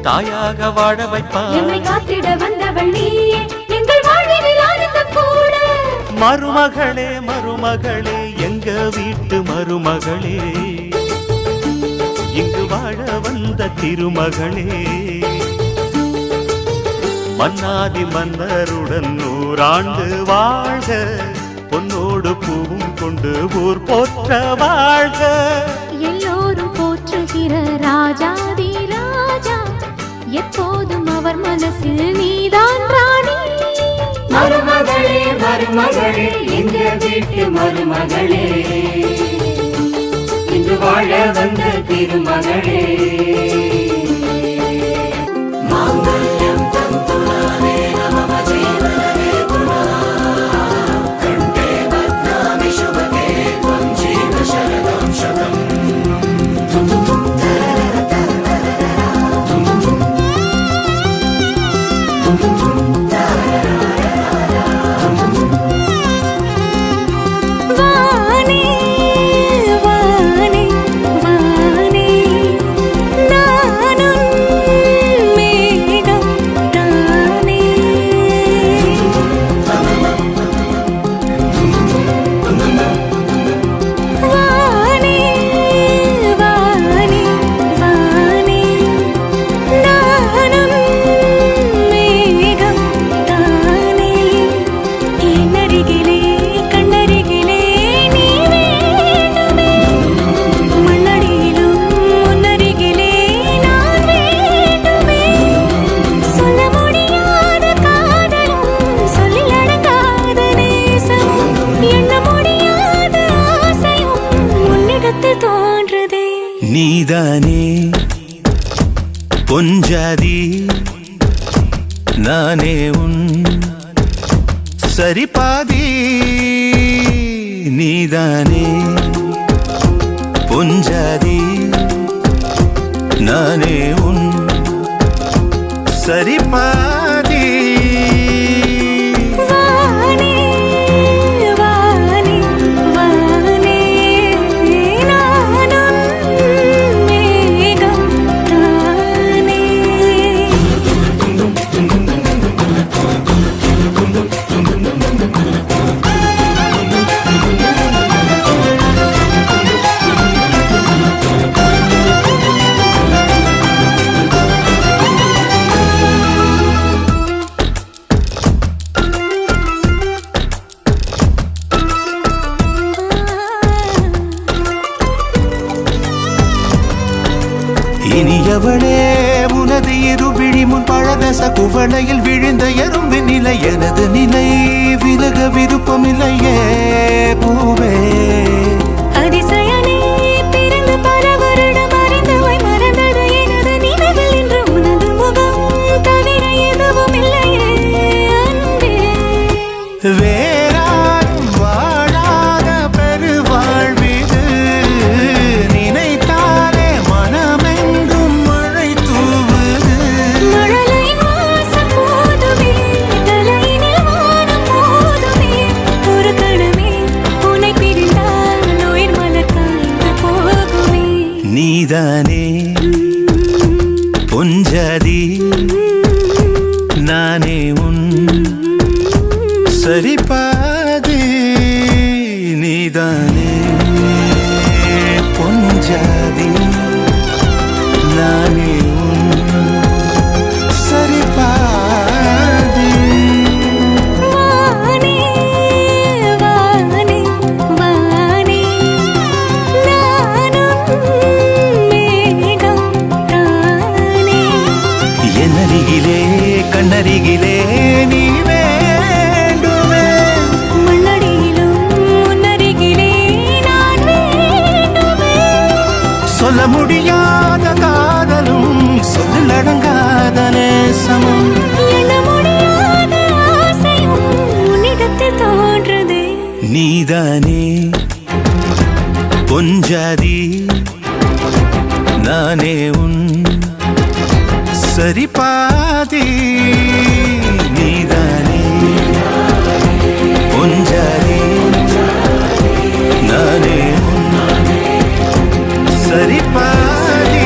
தாயாக வாழ வைப்பார். என்னை காத்திட வந்தவள் நீயே, எங்கள் வாழ்வில் ஆனந்தம் கூட. மருமகளே மருமகளே எங்க வீட்டு மருமகளே, இங்கு வாழ வந்த திருமகளே. மன்னாதி மன்னருடன் 100 ஆண்டு வாழ்க, பொன்னோடு பூவும் கொண்டு ஊர் போற்ற வாழ்க. எல்லோரும் போற்றுகிற ராஜாதி ராஜா, எப்போதும் அவர் மனசில் நீதான் ராணி. மருமகளே மருமகளே எங்க வீட்டு மருமகளே, இன்று வாழ வந்த திருமகளே. மாங்கல்யம் தந்துநானே நமம ஜீவனே துனா, கண்டே பத்னாமி சுபகே த்வம் ஜீவ சரதம் சதம். வானே வானே வானே நானும் மேகம் தானே. வானே வானே வானே நானும் மேகம் தானே. என்னருகிலே கண்ணருகிலே நீ வேண்டுமே, மண்ணடியிலும் முன்னருகிலே நான் வேண்டுமே. சொல்ல முடியாத காதலும் சொல்லில் அடங்காத நேசமும், எண்ண முடியாத ஆசையும் உன்னிடத்தில் தோன்றுதே. நீதானே பொஞ்சாதி, நானே உன் சரிபாதி. நீதானே பொஞ்சாதி, நானே உன் சரிபாதி. வானே வானே வானே நானும் மேகம் தானே. இனியவளே உனது இருவிழி முன் பழதச குவளையில் விழுந்த எறும்பு நிலை எனது நிலை விலக விருப்பமில்லையே பூவே அதிசயனே பிறந்து பல வருடம் அறிந்தவாய் மறந்தது எனது நினைவில் இன்று உனது முகம் தவிர எதுவும் இல்லையே அன்பே வேறாரும் வாழாத பெருவாழ்விது நினைத்தாலே மனமெங்கும் மழை தூவுது மழலையின் வாசம் போதுமே தலையினில் வானம் போதுமே ஒரு கணமே உன்னை பிரிந்தால் உயிர் மலர் காய்ந்து போகுமே நீதானே பொஞ்சதி நானே உன் சரிபாதி நீதானே பொஞ்சதி நானே உன் சரிபாதி வானே வானே வானே நானும் மேகம் தானே என்னருகிலே கண்ணருகிலே நீ வேண்டுமே மண்ணடியிலும் முன்னருகிலே நான் வேண்டுமே சொல்ல முடியாத காதலும் சொல்லில் அடங்காத நேசமும் எண்ண முடியாத ஆசையும் உன்னிடத்தில் தோன்றுதே நீதானே பொஞ்சாதி நானே உன் சரிபாதி நீதானே பொஞ்சாதி நானே உன் சரிபாதி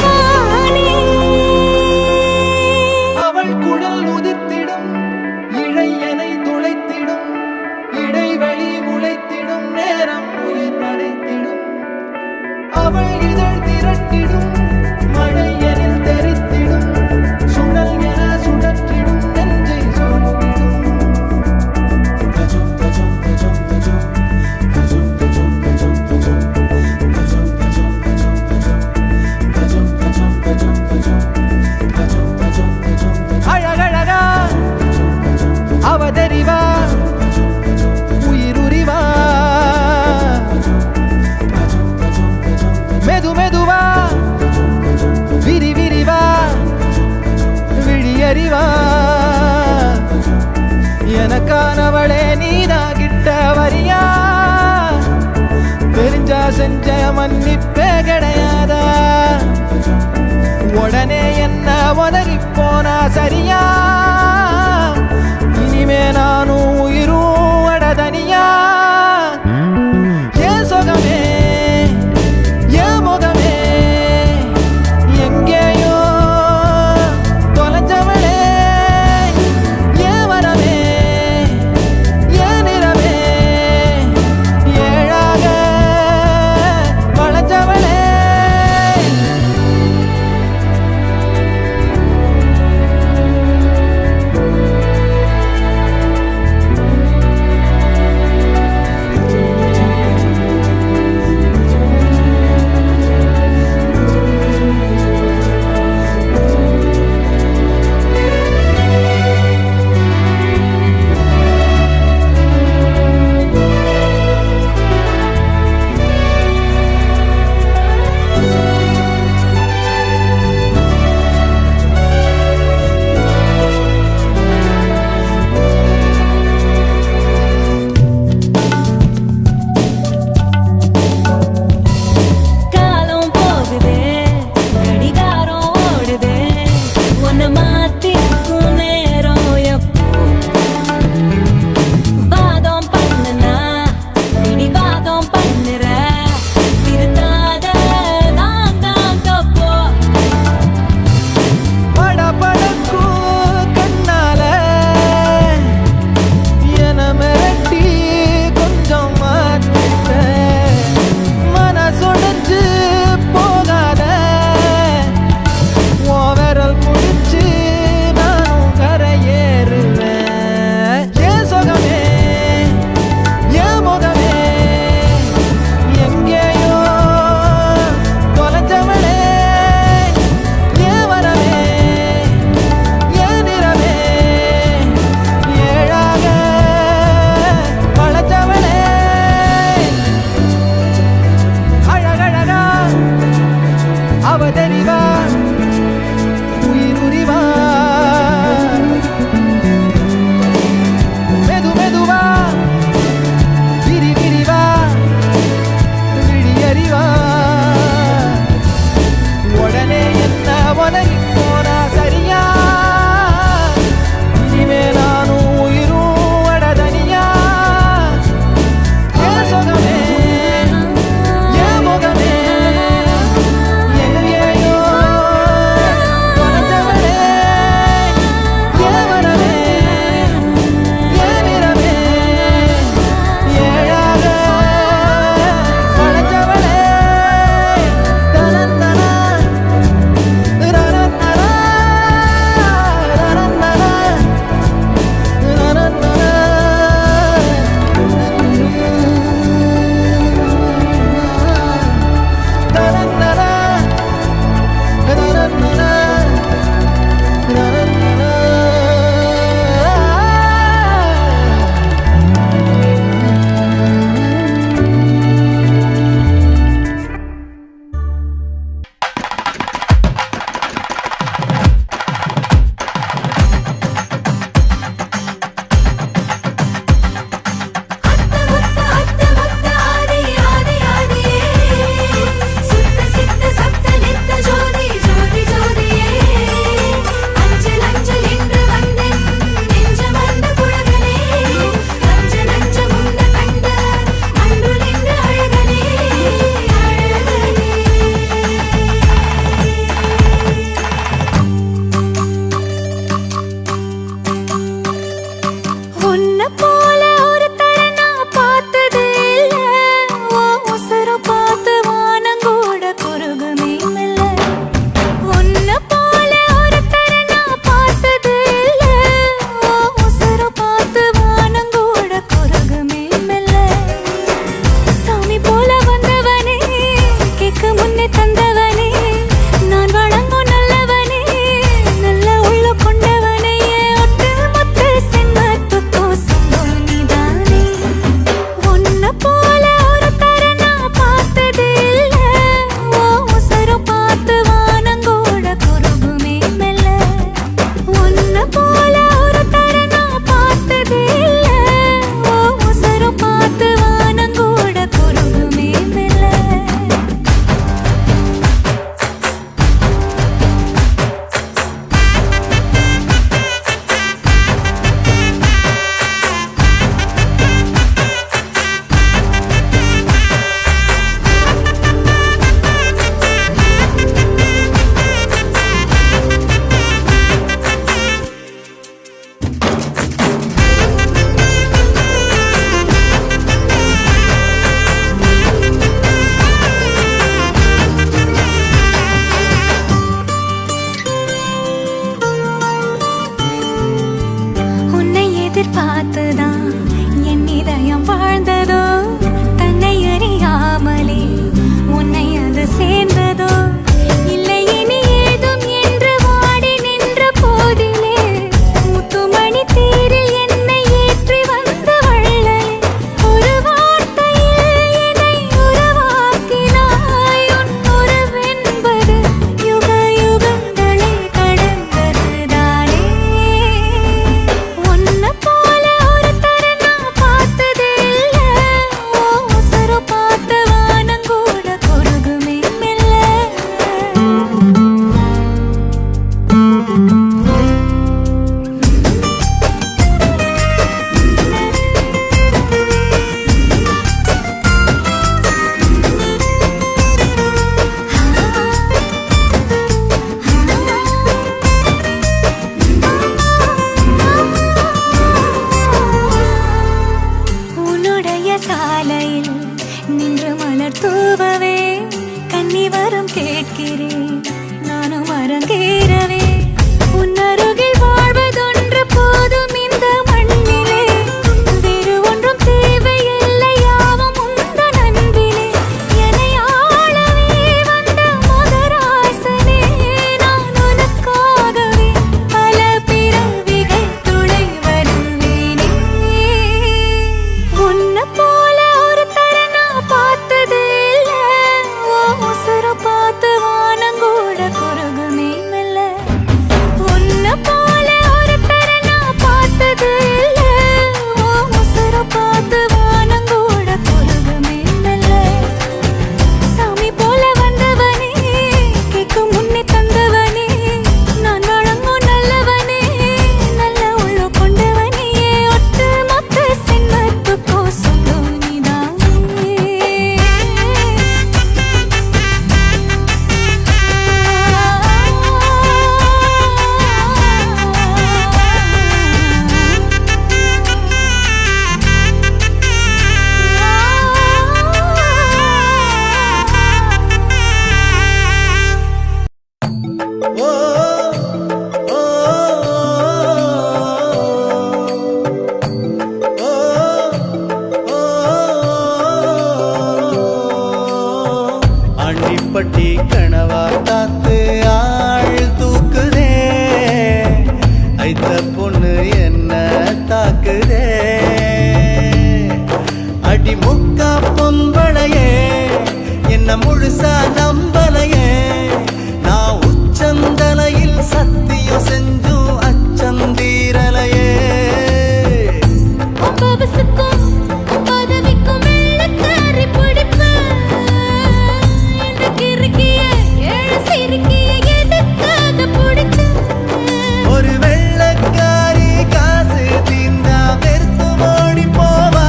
வானே அவள் குழல் உதிர்த்திடும் இழையனை துளைத்திடும் இடைவெளி முளைத்திடும் நேரம் உயிர் அடைத்திடும் அவள் இதழ் திரட்டிடும் மழை எனில் தெரித்திடும் சுழல் என சுழற்றிடும் நெஞ்சை சோர்ந்திடும் அழகழகா அவதறிவா உயிருரிவா மெது மெதுவா விரி விரிவா விழியறிவா எனக்கானவளே நீதான் கிட்ட வரியா தெரிஞ்சா செஞ்ச மன்னிப்பே கிடையாதா உடனே என்ன உதறி போனா சரியா இனிமே நானும் உயிரும் அடதனியா ஏன் சுகமே ஏன் முகமே எங்கேயோ தொலைஞ்சவளே ஏன் வரவே ஏன் நிறவே ஏழாக வளைஞ்சவளே வரம் கேட்கிறேன் நானும் அரங்கேறவே உன்னருகில் வாழ்வதொன்று போதும் இந்த மண்ணிலே வேறு ஒன்றும் தேவையில்லை யாவும் உந்தன் அன்பிலே என்னை ஆளவே வந்த மகராசனே நான் உனக்காகவே பல பிறவிகள் துணை வருவேனே உன்னை போல ஒரு தர நான் பார்த்ததே இல்ல ஓ உசுர பார்த்து வானங்கூட குறுகுமே மெல்ல உன்னை போல ஒரு தர நான் பார்த்ததே இல்ல ஓ உசுர பார்த்து வானங்கூட குறுகுமே மெல்ல சாமி போல வந்தவனே கேட்கும் முன்னே தந்தவனே நான் வழங்கும் நல்லவனே நல்ல உள்ள கொண்டவனே ஒட்டு மொத்த சின்னத்துக்கோ சொந்தம் நீதானே ஓ ஓ ஆண்டிப்பட்டி கனவா காத்து ஆள் தூக்குதே ஐத்த பொண்ணு என்ன தாக்குதே அடி முக்கா பொம்பளையே என்ன முழுசா நம்பலையே நான் உச்சந்தலையில் சத்தியம் செஞ்சும் அச்சந்தீரலையே பவசுக்கும் பதவிக்கும் வெள்ளக்காரி பிடிப்பு எனக்கு இருக்கிய ஏழு சிறுக்கிய எதுக்காக பிடிச்சு ஒரு வெள்ளக்காரி காசு தீந்தா வெறுத்து ஓடி போவா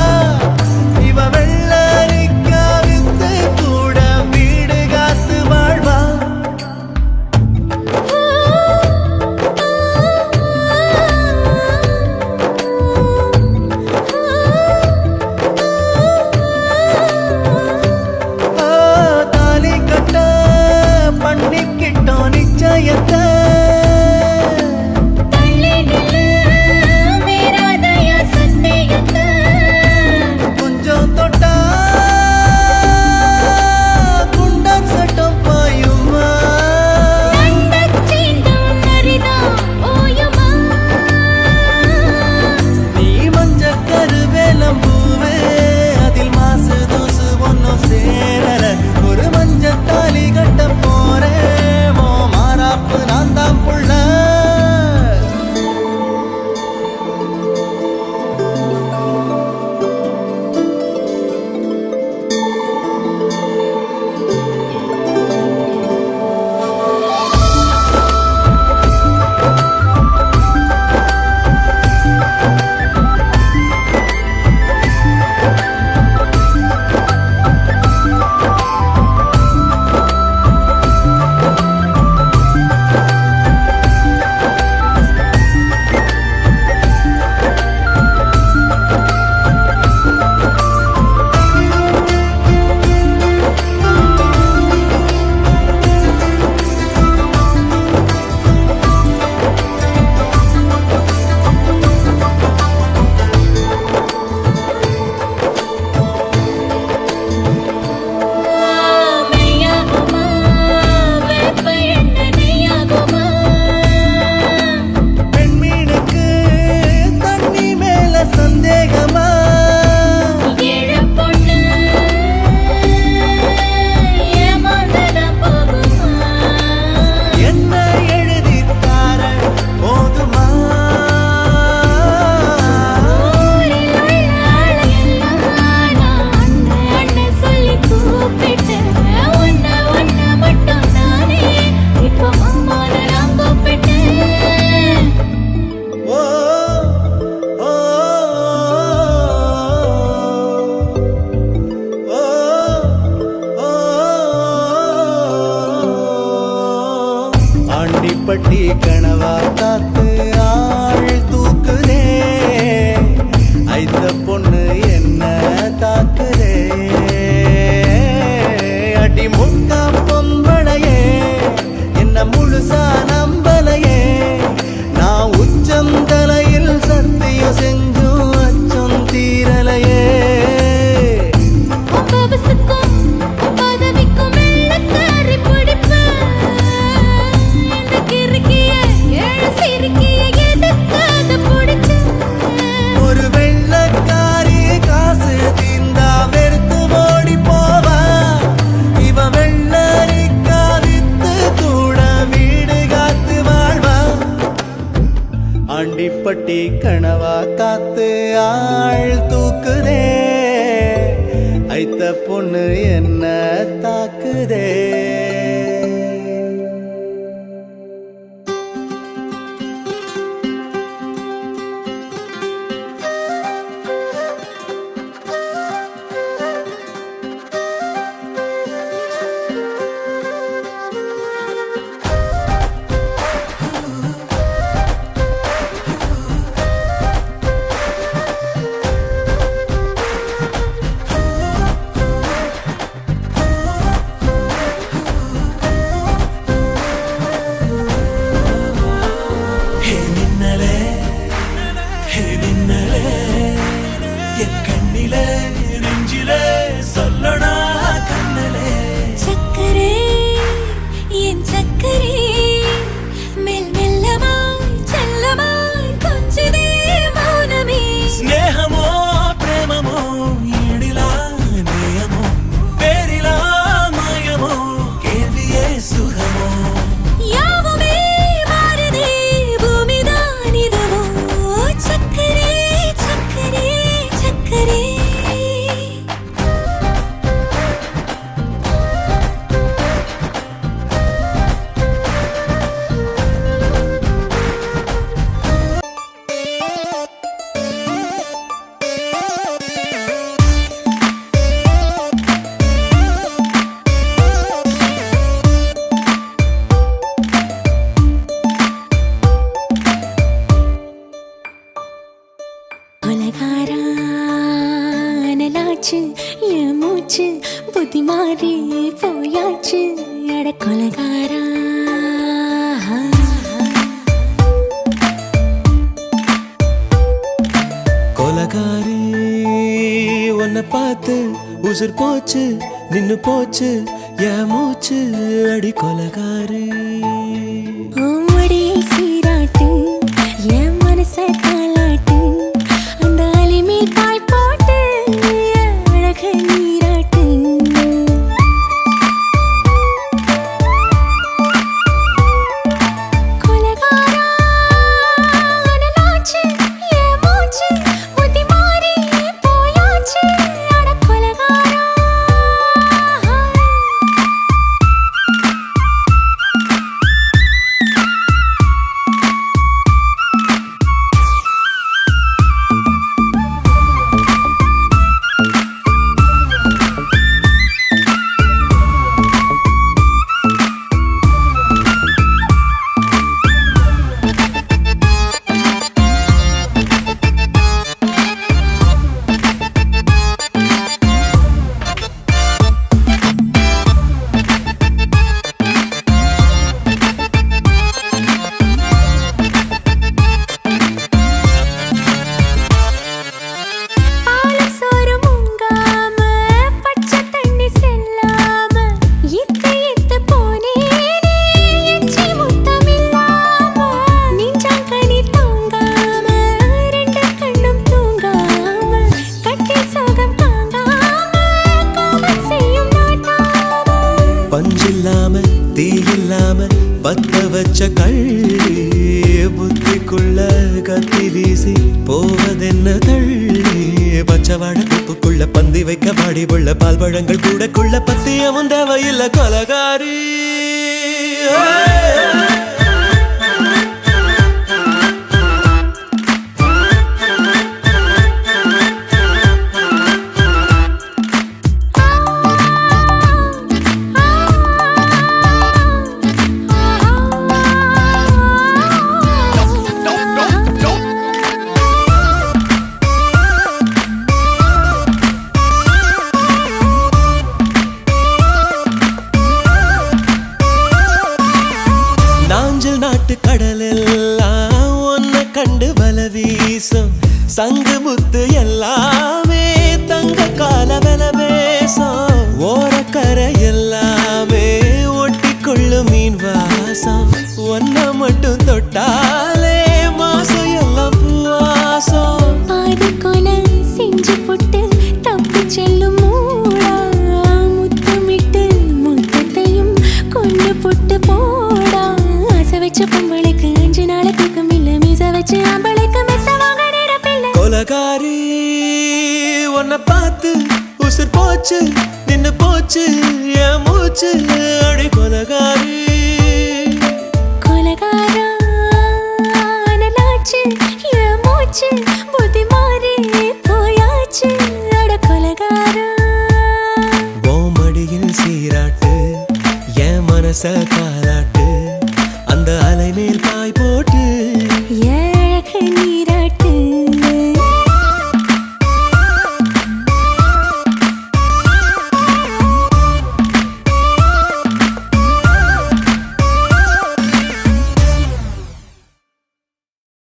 இவ வெள்ளரிக்கா வித்து கூட வீடு காத்து ரொட்டி கனவா காத்து ஆள் தூக்குதே ஐத்த பொண்ணு என்ன தாக்குதே சக்கரே என் சக்கரே மெல் மெல்லமாய் செல்லமாய் கொஞ்சிதே மௌனமே స్నేహమో ప్రేమమో ఈడిలా నేయమో పేరిలా మాయమో కేవియే సుఖమో யாவுமே மாறுதே பூமிதான் இதுவோ சக்கரே சக்கரே சக்கரே கொலகாரானலாச்சு என் மூச்சு புத்தி மாறி போயாச்சு எட கொலகாரா கொலகாரி உன்னை பார்த்து உசுர் போச்சு நின்னு போச்சு என் மூச்சு அடி கொலகாரி ஓமடியை சீராட்டு என் மனச தாளாட்டு அந்த அலிமேல் பாய் போட்டு அழக நீராட்டு கொலகாரா அனலாச்சு என் மூச்சு புத்தி மாறி போயாச்சு அட கொலகாரா பாலும் சோறும் உங்காம பச்சை தண்ணி செல்லாம இத்து இத்து போனேனே எச்சி முத்தமில்லாம நெஞ்சாங்கனி தாங்காம ரெண்டு கண்ணும் தூங்காம கட்டி சோகம் தாங்காம காமம் செய்யும் நாட்டாம பஞ்சில்லாம தீயில்லாம பத்த வச்ச கள்ளி புத்திக்குள்ள கத்தி வீசி போவதென்ன தள்ளி பச்சவாட துப்புக்குள்ள பந்தி வைக்க பாடி உள்ள பால் பழங்கள் கூடக்குள்ள பத்தியமும் தேவையில்லை கொலகாரி நாஞ்சல் நாட்டு கடலெல்லாம் ஒன்ன கண்டு வல வீசும் சங்கு முத்து எல்லாமே தங்க கால வெல பேசும் ஓரக்கரை எல்லாமே ஒட்டிக்கொள்ளும் மீன் வாசம் ஒன்ன மட்டும் தொட்டாலே மாசம் எல்லாம் பூவாசம் பாதி கொலை செஞ்சு போட்டு தப்பி செல்லும் மூடா முத்தமிட்டு முத்தத்தையும் கொண்டு போட்டு போடா ஆசை வச்ச பொம்பளைக்கு 5 நாள் தூக்கம் இல்ல மீச வச்சு ஆம்பளைக்கு மெத்த உன்னை பார்த்து உசுர் போச்சு நின்னு போச்சு என் மூச்சு அடி கொலகாரி கொலகாரா அனலாச்சு என் மூச்சு புத்தி மாறி போயாச்சு அட கொலகாரா மடியில் சீராட்டு என் மனச காலாட்டு அந்த அலை மேல் பாய் போட்டு